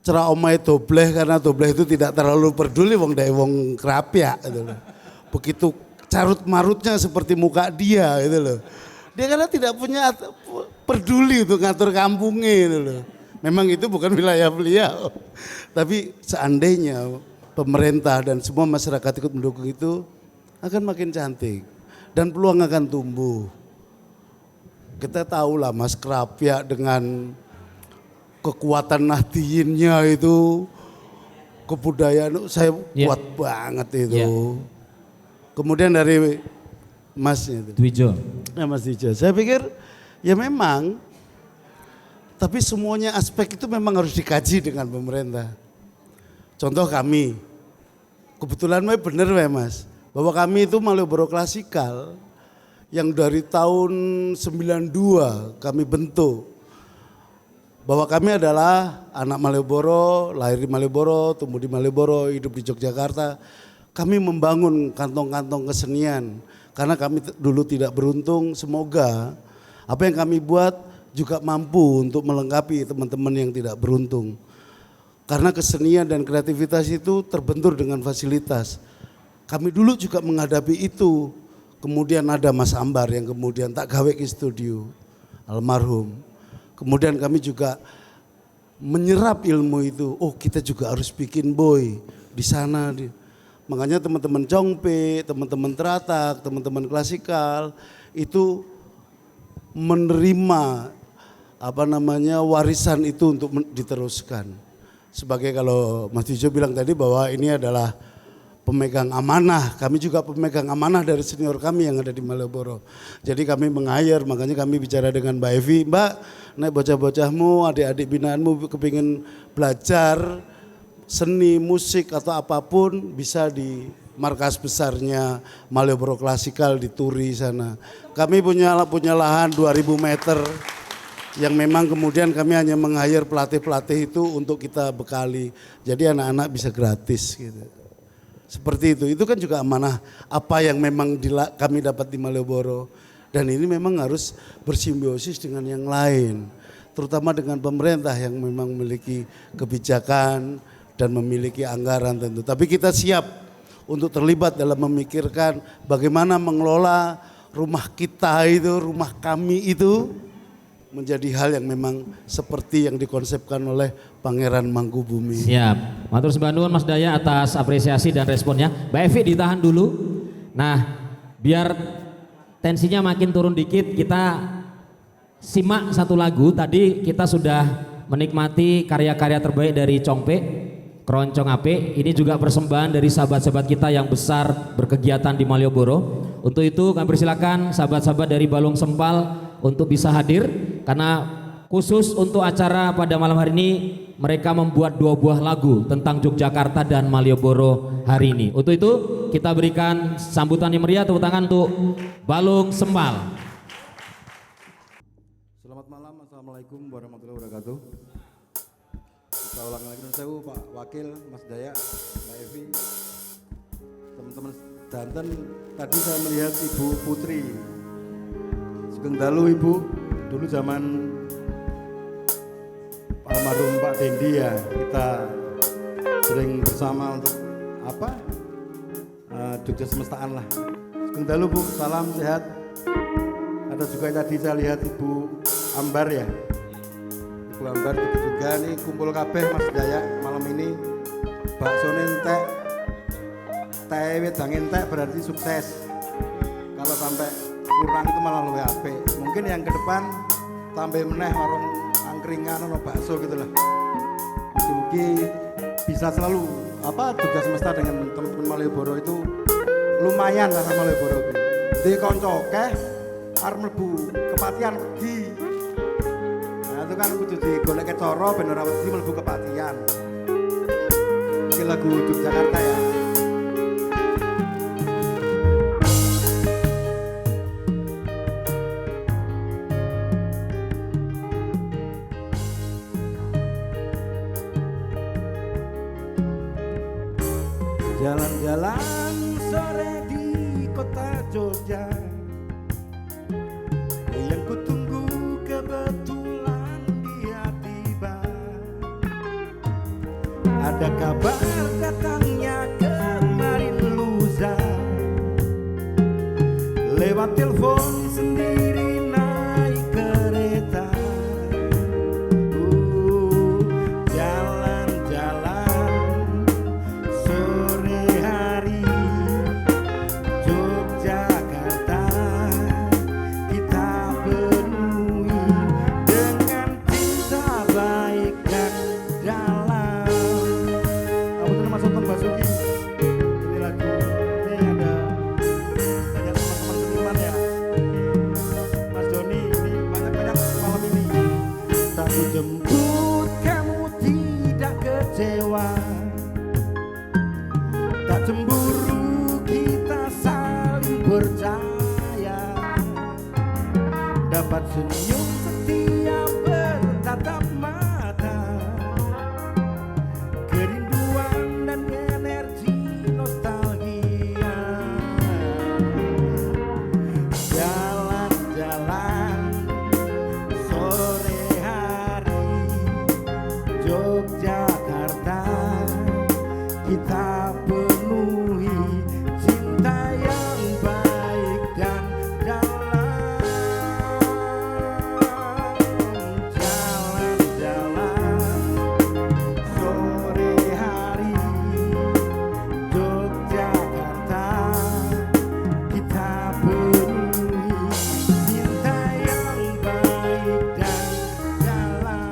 cerah omai Dobleh, karena Dobleh itu tidak terlalu peduli wong dae wong Krapia gitu loh. Begitu carut marutnya seperti muka dia gitu loh. Dia karena tidak punya peduli untuk ngatur kampungnya gitu loh. Memang itu bukan wilayah beliau. Tapi seandainya pemerintah dan semua masyarakat ikut mendukung itu, akan makin cantik. Dan peluang akan tumbuh. Kita tahu lah Mas Krapia dengan kekuatan nahdiyinnya itu, kebudayaan saya kuat banget itu. Kemudian dari Masnya itu. Dwijo. Ya Mas Dwijo. Saya pikir ya memang, tapi semuanya aspek itu memang harus dikaji dengan pemerintah. Contoh kami, kebetulan benar Mas. Bahwa kami itu Malioboro Klasikal yang dari tahun 92 kami bentuk. Bahwa kami adalah anak Malioboro, lahir di Malioboro, tumbuh di Malioboro, hidup di Yogyakarta. Kami membangun kantong-kantong kesenian karena kami dulu tidak beruntung. Semoga apa yang kami buat juga mampu untuk melengkapi teman-teman yang tidak beruntung. Karena kesenian dan kreativitas itu terbentur dengan fasilitas. Kami dulu juga menghadapi itu. Kemudian ada Mas Ambar yang kemudian tak gawe ke studio, almarhum. Kemudian kami juga menyerap ilmu itu. Oh kita juga harus bikin boy di sana. Makanya teman-teman Congpe, teman-teman Teratak, teman-teman Klasikal itu menerima warisan itu untuk diteruskan. Sebagai kalau Mas Tijo bilang tadi bahwa ini adalah pemegang amanah, kami juga pemegang amanah dari senior kami yang ada di Malioboro. Jadi kami meng-hire, makanya kami bicara dengan Mbak Evi, Mbak, naik bocah-bocahmu, adik-adik binaanmu kepingin belajar seni, musik atau apapun bisa di markas besarnya Malioboro Klasikal di Turi sana. Kami punya lahan 2000 meter yang memang kemudian kami hanya meng-hire pelatih-pelatih itu untuk kita bekali. Jadi anak-anak bisa gratis gitu. Seperti itu kan juga amanah apa yang memang kami dapat di Malioboro. Dan ini memang harus bersimbiosis dengan yang lain. Terutama dengan pemerintah yang memang memiliki kebijakan dan memiliki anggaran tentu. Tapi kita siap untuk terlibat dalam memikirkan bagaimana mengelola rumah kita itu, rumah kami itu menjadi hal yang memang seperti yang dikonsepkan oleh Pangeran Mangkubumi. Siap. Matur sembah nuwun Mas Daya atas apresiasi dan responnya. Mbak Evi ditahan dulu. Nah, biar tensinya makin turun dikit, kita simak satu lagu. Tadi kita sudah menikmati karya-karya terbaik dari Congpe, Keroncong Ape. Ini juga persembahan dari sahabat-sahabat kita yang besar berkegiatan di Malioboro. Untuk itu kami persilakan sahabat-sahabat dari Balong Sempal untuk bisa hadir, karena khusus untuk acara pada malam hari ini mereka membuat 2 buah lagu tentang Yogyakarta dan Malioboro hari ini. Untuk itu kita berikan sambutan yang meriah, tepuk tangan untuk Balong Sempal. Selamat malam, assalamualaikum warahmatullahi wabarakatuh. Kita ulang lagi saya Pak Wakil, Mas Daya, Mbak Evi, teman-teman Danten. Tadi saya melihat Ibu Putri Sugeng Dalu, Ibu, dulu zaman almarhum Pak Dendi ya, kita sering bersama untuk Jogja Semestaan lah. Sugeng Dalu Bu, salam sehat. Ada juga yang tadi saya lihat Ibu Ambar ya, Ibu Ambar juga nih kumpul kabeh Mas Daya malam ini, bakso nentek, teh wedang entek berarti sukses. Kalau sampai kurang itu malah luwih apik. Mungkin yang ke depan tambah meneh warung angkringan atau bakso gitu lah. Mugi-mugi bisa selalu Jogja Semesta dengan teman-teman Malioboro itu lumayan lah sama Malioboro itu. Di konco keh arep mlebu kepatian pergi. Nah itu kan kudu digolek cara ben ora wedi mlebu kepatian. Iki lagu Yogyakarta ya. Jalan-jalan sore di kota Jogja, yang kutunggu kebetulan dia tiba. Ada kabar datangnya kemarin lusa, lewat telepon sendiri naik kereta. Jalan-jalan sore hari Yogyakarta, kita penuhi dengan cinta baik dan dalam. Aku tuh masuk ke Basuki. Ini lagu ini ada banyak teman-teman seniman ya. Mas Joni ini banyak-banyak malam ini. Tak ku jemput kamu tidak kecewa. Tak cemburu kita saling percaya. Dapat senyum setiap bertatap mata. Kerinduan dan energi nostalgia. Jalan-jalan sore hari Yogyakarta, kita penuhi cinta yang baik dan dalam. Jalan-jalan sore hari Yogyakarta, kita penuhi cinta yang baik dan dalam.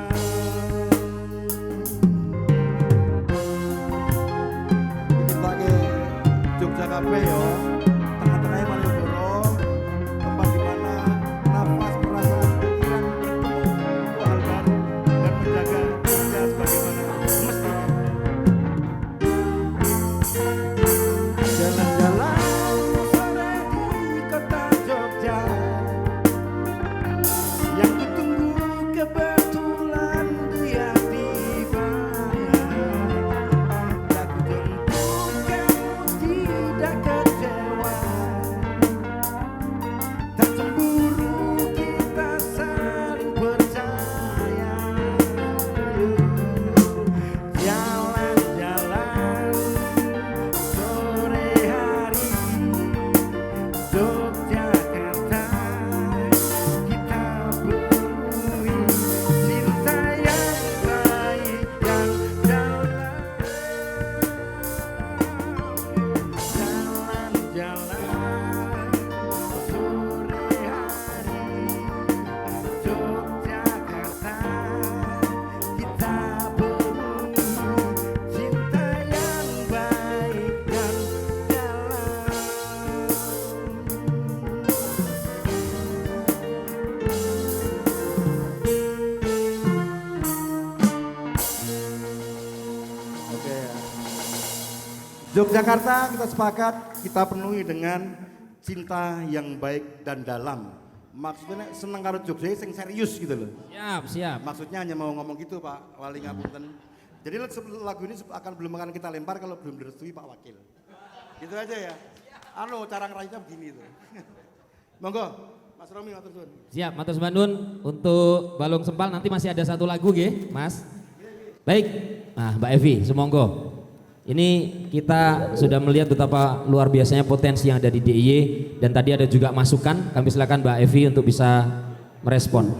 Kita ke Yogyakarta yo, tengah-tengahnya Malioboro, tempat di mana nafas perasaan pikiran bertemu hal baru dan menjaga Jogja sebagaimana mestinya. Jalan-jalan sore di kota Jogja, yang kutunggu kebetulan dia tiba. Tak kujemput kamu tidak kecewa. Tak cemburu kita saling percaya. Jalan-jalan sore hari Yogyakarta, kita penuhi cinta yang baik dan dalam. Jalan-jalan sore hari Yogyakarta, kita penuhi cinta yang baik dan dalam. Oke. Yogyakarta kita sepakat kita penuhi dengan cinta yang baik dan dalam. Maksudnya seneng karo Jogja sing serius gitu loh. Siap. Maksudnya hanya mau ngomong gitu Pak Wali ngapunten. Jadi lagu ini belum akan kita lempar kalau belum direstui Pak Wakil. Gitu aja ya. Cara ngerayunya begini tuh. Monggo, Mas Romi matur suwun. Siap, matur Bandun. Untuk Balung Sempal nanti masih ada satu lagu nggih, Mas. Baik. Nah, Mbak Evi, semonggo. Ini kita sudah melihat betapa luar biasanya potensi yang ada di DIY dan tadi ada juga masukan. Kami silakan Mbak Evi untuk bisa merespon.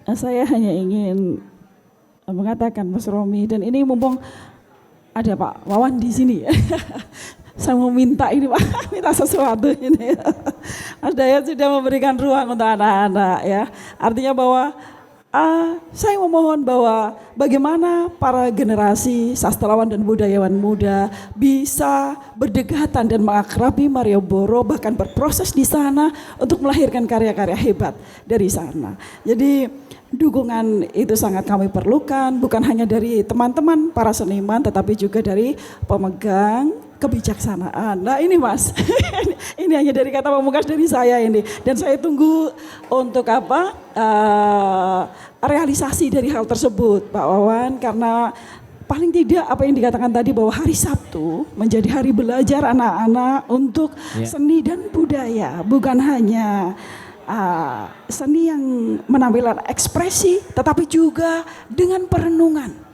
Saya hanya ingin mengatakan Mas Romi, dan ini mumpung ada Pak Wawan di sini. saya mau minta ini Pak, minta sesuatu ini. Mas Dayat sudah memberikan ruang untuk anak-anak ya. Artinya bahwa saya memohon bahwa bagaimana para generasi sastrawan dan budayawan muda bisa berdekatan dan mengakrabi Malioboro, bahkan berproses di sana untuk melahirkan karya-karya hebat dari sana. Jadi dukungan itu sangat kami perlukan, bukan hanya dari teman-teman para seniman tetapi juga dari pemegang kebijaksanaan. Nah ini Mas, ini hanya dari kata pamungkas dari saya ini. Dan saya tunggu untuk realisasi dari hal tersebut Pak Wawan, karena paling tidak apa yang dikatakan tadi bahwa hari Sabtu menjadi hari belajar anak-anak untuk seni dan budaya, bukan hanya seni yang menampilkan ekspresi tetapi juga dengan perenungan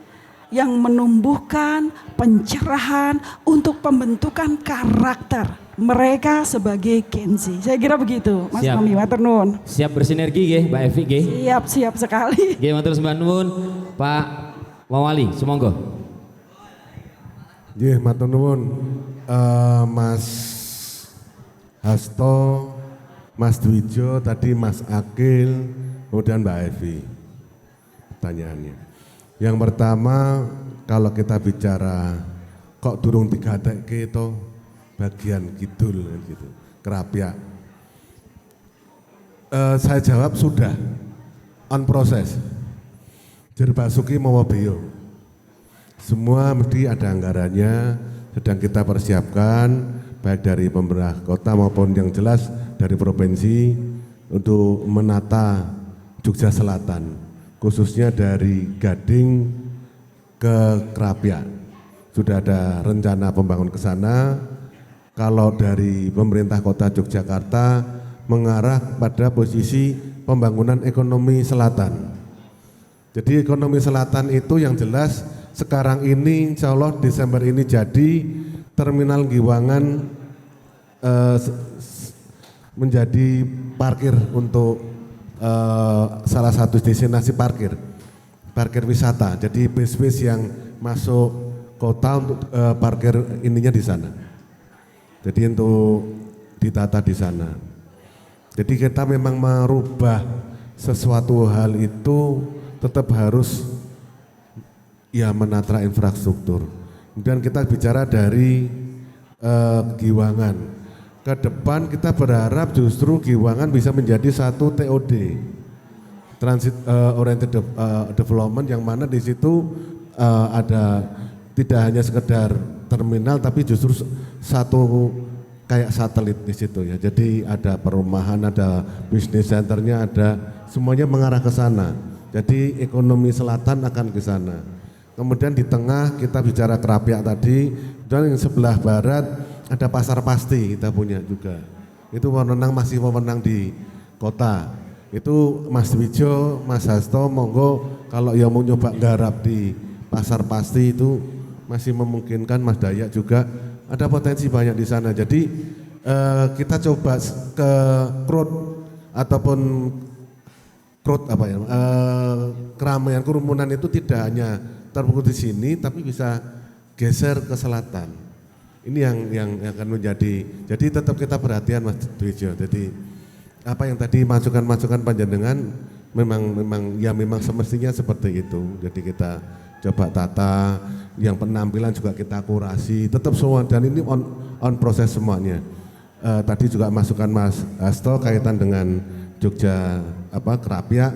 yang menumbuhkan pencerahan untuk pembentukan karakter mereka sebagai Gen Z. Saya kira begitu, Mas Mami, matur nuwun. Siap bersinergi nggih, Mbak Evi nggih? Siap sekali. Nggih, matur sembah nuwun. Pak Wawali, sumangga. Nggih, matur nuwun. Mas Hasto, Mas Dwijo, tadi Mas Akil, kemudian Mbak Evi. Pertanyaannya. Yang pertama, kalau kita bicara kok durung digatekke itu bagian kidul gitu, Krapyak. Saya jawab sudah on proses. Jerbasuki mawa beyo. Semua mesti ada anggarannya, sedang kita persiapkan baik dari pemerintah kota maupun yang jelas dari provinsi untuk menata Jogja Selatan, khususnya dari Gading ke Krapyak. Sudah ada rencana pembangun ke sana. Kalau dari pemerintah kota Yogyakarta mengarah pada posisi pembangunan ekonomi selatan. Jadi ekonomi selatan itu yang jelas sekarang ini insya Allah Desember ini jadi terminal Giwangan menjadi parkir untuk salah satu destinasi parkir wisata. Jadi bis-bis yang masuk kota untuk parkir ininya di sana. Jadi untuk ditata di sana. Jadi kita memang merubah sesuatu hal itu tetap harus ya menata infrastruktur. Kemudian kita bicara dari Giwangan. Ke depan kita berharap justru Giwangan bisa menjadi satu TOD, Transit Oriented Development, yang mana di situ ada tidak hanya sekedar terminal tapi justru satu kayak satelit di situ ya. Jadi ada perumahan, ada bisnis centernya, ada semuanya mengarah ke sana. Jadi ekonomi selatan akan ke sana. Kemudian di tengah kita bicara Krapyak tadi, dan yang sebelah barat ada pasar pasti kita punya juga. Itu wewenang masih wewenang di kota. Itu Mas Wijo, Mas Hasto, monggo kalau yang mau nyoba garap di pasar pasti itu masih memungkinkan. Mas Dayak juga ada potensi banyak di sana. Jadi kita coba ke crowd ataupun keramaian kerumunan itu tidak hanya terpukul di sini, tapi bisa geser ke selatan. Ini yang akan menjadi. Jadi tetap kita perhatian Mas Dwijo. Jadi apa yang tadi masukan panjenengan memang semestinya seperti itu. Jadi kita coba tata, yang penampilan juga kita kurasi, tetap semua, dan ini on proses semuanya. Tadi juga masukan Mas Hasto kaitan dengan Jogja Krapyak,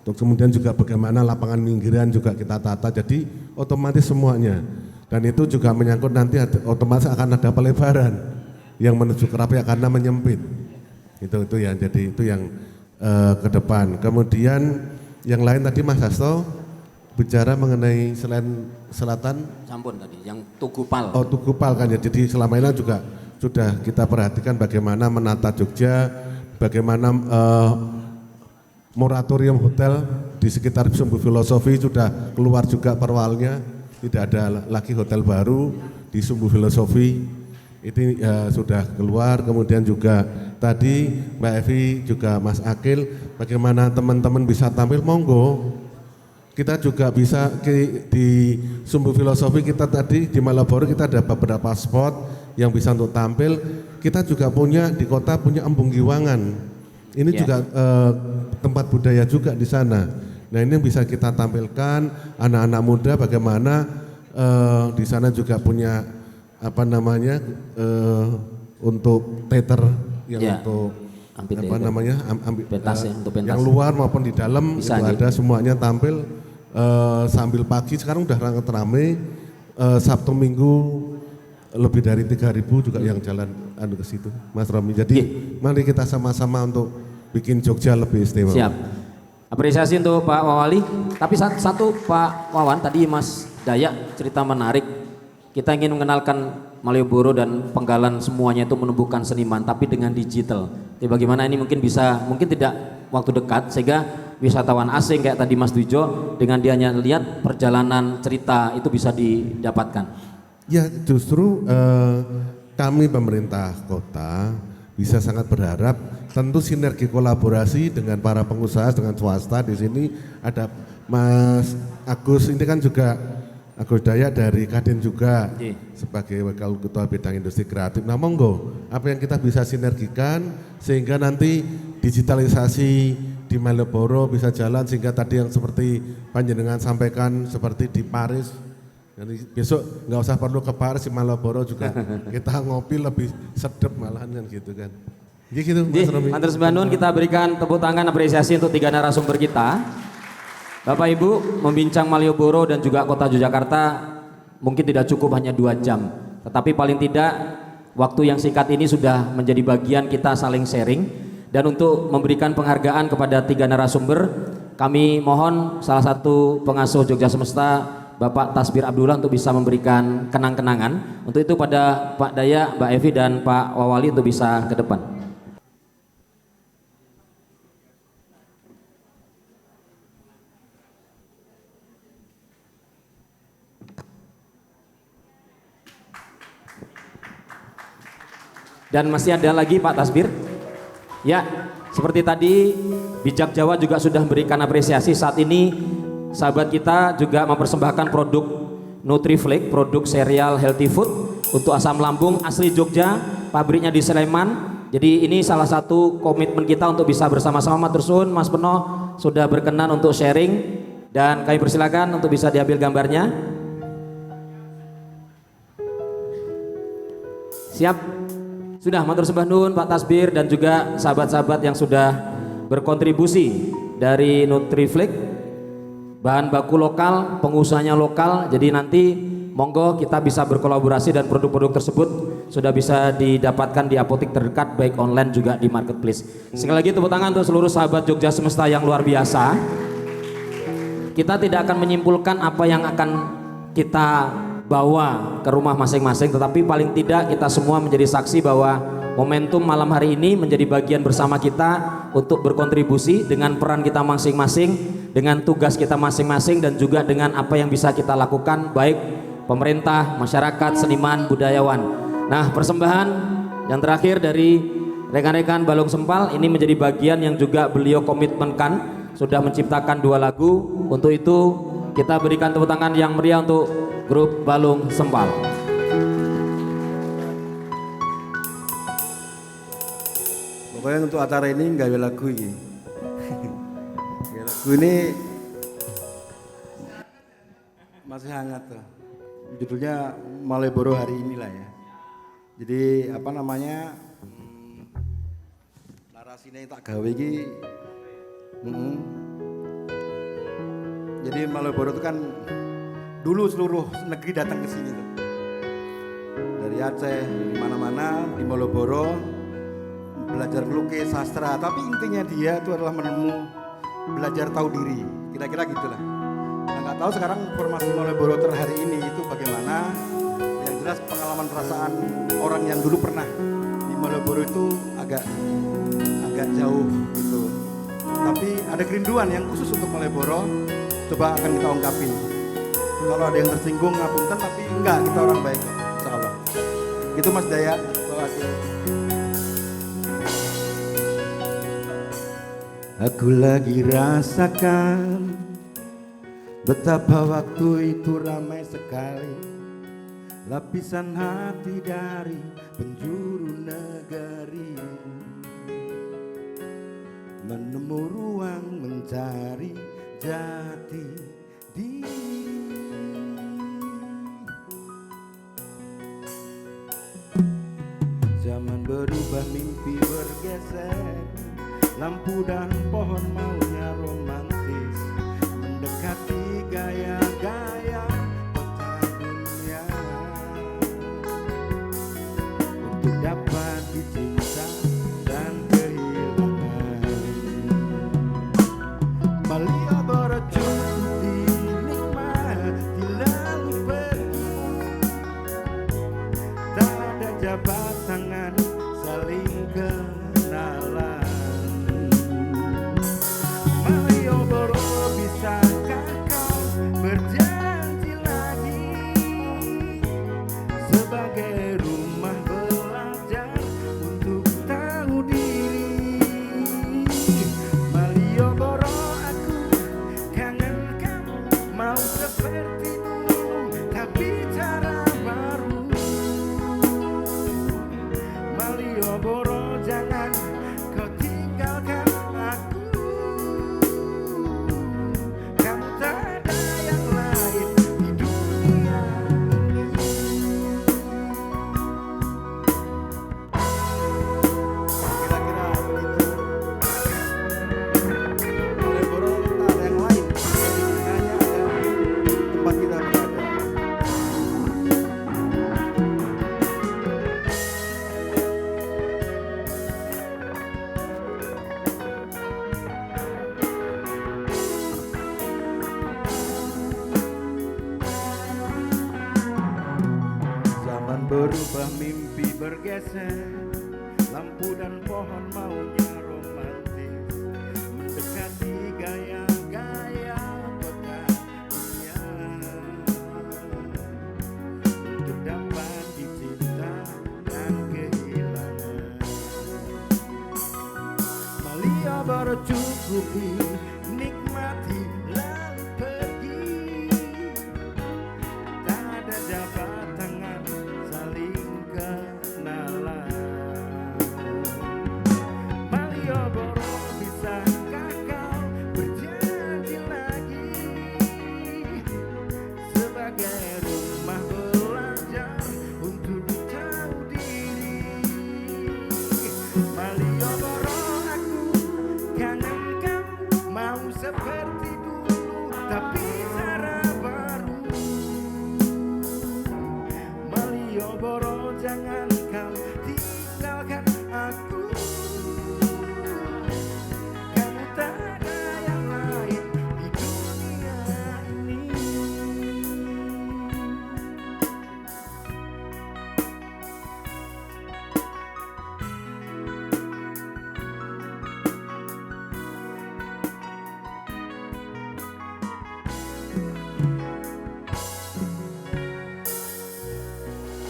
terus kemudian juga bagaimana lapangan pinggiran juga kita tata, jadi otomatis semuanya. Dan itu juga menyangkut nanti otomatis akan ada pelebaran yang menuju Krapyak karena menyempit. Itu ya, jadi itu yang ke depan. Kemudian yang lain tadi Mas Hasto bicara mengenai selain selatan. Sampun tadi, yang Tugupal. Oh Tugupal kan ya, jadi selama ini juga sudah kita perhatikan bagaimana menata Jogja, bagaimana moratorium hotel di sekitar Sumbu Filosofi sudah keluar juga perwalnya, tidak ada lagi hotel baru di Sumbu Filosofi, itu sudah keluar. Kemudian juga tadi Mbak Evi juga Mas Akil, bagaimana teman-teman bisa tampil, monggo. Kita juga bisa di Sumbu Filosofi kita tadi di Malioboro kita ada beberapa spot yang bisa untuk tampil. Kita juga punya di kota punya Embung Giwangan. Ini juga tempat budaya juga di sana. Nah ini yang bisa kita tampilkan anak-anak muda bagaimana di sana juga punya apa namanya untuk teater yang untuk apa namanya pentas, untuk pentas. yang luar maupun di dalam bisa, itu ada semuanya tampil sambil pagi. Sekarang udah ramai Sabtu Minggu lebih dari 3.000 juga yang jalan ke situ, Mas Romi. Jadi mari kita sama-sama untuk bikin Jogja lebih istimewa. Siap. Apresiasi untuk Pak Wawali. Tapi satu Pak Wawan, tadi Mas Dayak cerita menarik. Kita ingin mengenalkan Malioboro dan Penggalan semuanya itu menumbuhkan seniman, tapi dengan digital. Jadi bagaimana ini mungkin tidak waktu dekat, sehingga wisatawan asing kayak tadi Mas Dujo, dengan dia hanya lihat perjalanan cerita itu bisa didapatkan. Ya justru kami pemerintah kota bisa sangat berharap tentu sinergi kolaborasi dengan para pengusaha, dengan swasta. Di sini ada Mas Agus, ini kan juga Agus Dayak dari Kadin juga sebagai wakil ketua bidang industri kreatif. Nah monggo, apa yang kita bisa sinergikan sehingga nanti digitalisasi di Malioboro bisa jalan, sehingga tadi yang seperti panjenengan sampaikan seperti di Paris. Jadi besok nggak usah perlu ke Paris, di Malioboro juga kita ngopi lebih sedap malahan kan gitu kan. Gitu, Mas Romi. Matur sembah nuwun, kita berikan tepuk tangan apresiasi untuk 3 narasumber kita. Bapak Ibu, membincang Malioboro dan juga kota Yogyakarta mungkin tidak cukup hanya 2 jam. Tetapi paling tidak waktu yang singkat ini sudah menjadi bagian kita saling sharing. Dan untuk memberikan penghargaan kepada 3 narasumber, kami mohon salah satu pengasuh Jogja Semesta, Bapak Tasbir Abdullah, untuk bisa memberikan kenang-kenangan. Untuk itu pada Pak Dayak, Mbak Evi dan Pak Wawali untuk bisa ke depan. Dan masih ada lagi Pak Tasbir. Ya, seperti tadi Bijak Jawa juga sudah memberikan apresiasi. Saat ini sahabat kita juga mempersembahkan produk Nutriflake, produk serial healthy food untuk asam lambung asli Jogja, pabriknya di Sleman. Jadi ini salah satu komitmen kita untuk bisa bersama-sama. Matur suwun Mas Peno sudah berkenan untuk sharing, dan kami persilakan untuk bisa diambil gambarnya. Siap. Sudah, matur sembah nuwun Pak Tasbir dan juga sahabat-sahabat yang sudah berkontribusi dari Nutriflake, bahan baku lokal, pengusahanya lokal. Jadi nanti monggo kita bisa berkolaborasi dan produk-produk tersebut sudah bisa didapatkan di apotek terdekat, baik online juga di marketplace. Sekali lagi tepuk tangan untuk seluruh sahabat Jogja Semesta yang luar biasa. Kita tidak akan menyimpulkan apa yang akan kita bawa ke rumah masing-masing, tetapi paling tidak kita semua menjadi saksi bahwa momentum malam hari ini menjadi bagian bersama kita untuk berkontribusi dengan peran kita masing-masing, dengan tugas kita masing-masing, dan juga dengan apa yang bisa kita lakukan baik pemerintah, masyarakat, seniman, budayawan. Nah, persembahan yang terakhir dari rekan-rekan Balung Sempal ini menjadi bagian yang juga beliau komitmenkan, sudah menciptakan 2 lagu. Untuk itu kita berikan tepuk tangan yang meriah untuk grup Balung Sempal. Pokoknya untuk acara ini nggak ada lagu ini. Lagu ini masih hangat tuh. Judulnya Malioboro hari inilah ya. Jadi apa namanya, narasinya yang tak gawe ini. Jadi Malioboro itu kan dulu seluruh negeri datang ke sini tuh. Dari Aceh, di mana-mana, di Malioboro belajar melukis, sastra, tapi intinya dia itu adalah belajar tahu diri, kira-kira gitulah. Nah, nggak tahu sekarang formasi Malioboro hari ini itu bagaimana. Yang jelas pengalaman perasaan orang yang dulu pernah di Malioboro itu agak jauh gitu. Tapi ada kerinduan yang khusus untuk Malioboro, coba akan kita ungkapin. Kalau ada yang tersinggung ngapunten, tapi enggak, kita orang baik, insya Allah. Gitu Mas Dayak. Aku lagi rasakan betapa waktu itu ramai sekali. lapisan hati dari penjuru negeri, menemu ruang mencari jati diri. Zaman berubah, mimpi bergeser, lampu dan pohon maunya romantis, mendekati gaya-gaya kota dunia, untuk dapat dicinta dan kehilangan. Malioboro cukup dinikmati lalu pergi, tak ada jabat tangan saling kenalan. Malioboro, bisakah kau berjanji lagi sebagai rumah belajar untuk tahu diri? Malioboro, aku kangen kamu, mau seperti dulu tapi cara baru. Malioboro, jangan kau tinggalkan aku, kamu tak ada yang lain di dunia ini. Kira-kira begitu. Malioboro tak ada yang lain, hanya ada tempat kita berada. Zaman berubah, mimpi bergeser, lampu dan pohon maunya romantis, mendekati gaya-gaya kota dunia, untuk dapat dicinta dan kehilangan. Malioboro cukup dinikmati lalu pergi, tak ada jabat tangan saling kenalan. Malioboro, bisakah kau berjanji lagi sebagai rumah belajar untuk tahu diri? Malioboro, aku kangen kamu, mau seperti dulu tapi cara baru. Malioboro, jangan kau tinggalkan aku, kamu tak ada yang lain di dunia ini.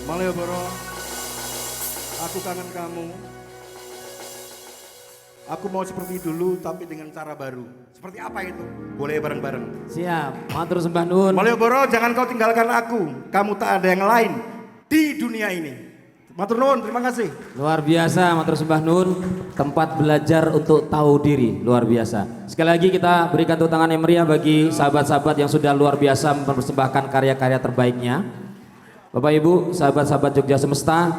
Malioboro, aku kangen kamu. Aku mau seperti dulu tapi dengan cara baru. Seperti apa itu? Boleh bareng-bareng. Siap, matur sembah nuwun. Malioboro, jangan kau tinggalkan aku. Kamu tak ada yang lain di dunia ini. Matur nuwun, terima kasih. Luar biasa, matur sembah nuwun. Tempat belajar untuk tahu diri, luar biasa. Sekali lagi kita berikan tepuk tangan yang meriah bagi sahabat-sahabat yang sudah luar biasa mempersembahkan karya-karya terbaiknya. Bapak Ibu, sahabat-sahabat Jogja Semesta,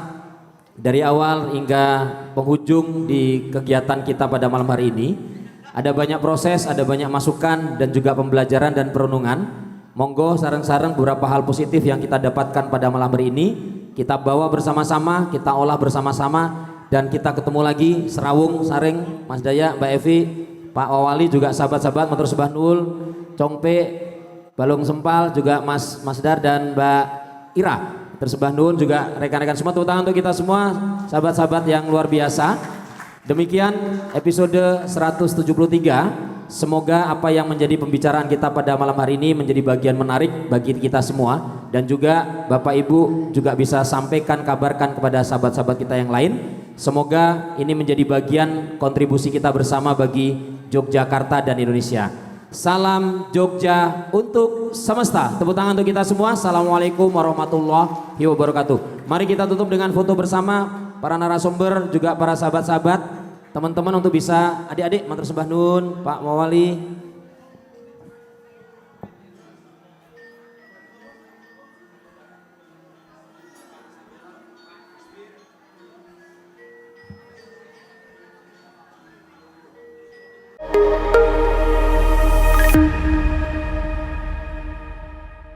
dari awal hingga penghujung di kegiatan kita pada malam hari ini, ada banyak proses, ada banyak masukan dan juga pembelajaran dan perenungan. Monggo sareng-sareng beberapa hal positif yang kita dapatkan pada malam hari ini, kita bawa bersama-sama, kita olah bersama-sama, dan kita ketemu lagi Serawung, Sareng, Mas Daya, Mbak Evi, Pak Wawali, juga sahabat-sahabat matur sembah nuwun, Congpe, Balung Sempal, juga Mas Dar dan Mbak Ira. Tersembah nuwun juga rekan-rekan semua, tepuk tangan untuk kita semua, sahabat-sahabat yang luar biasa. Demikian episode 173. Semoga apa yang menjadi pembicaraan kita pada malam hari ini menjadi bagian menarik bagi kita semua, dan juga Bapak Ibu juga bisa sampaikan, kabarkan kepada sahabat-sahabat kita yang lain. Semoga ini menjadi bagian kontribusi kita bersama bagi Yogyakarta dan Indonesia. Salam Jogja untuk semesta. Tepuk tangan untuk kita semua. Assalamualaikum warahmatullahi wabarakatuh. Mari kita tutup dengan foto bersama para narasumber, juga para sahabat-sahabat. Teman-teman untuk bisa, adik-adik, matur sembah nun, Pak Wawali,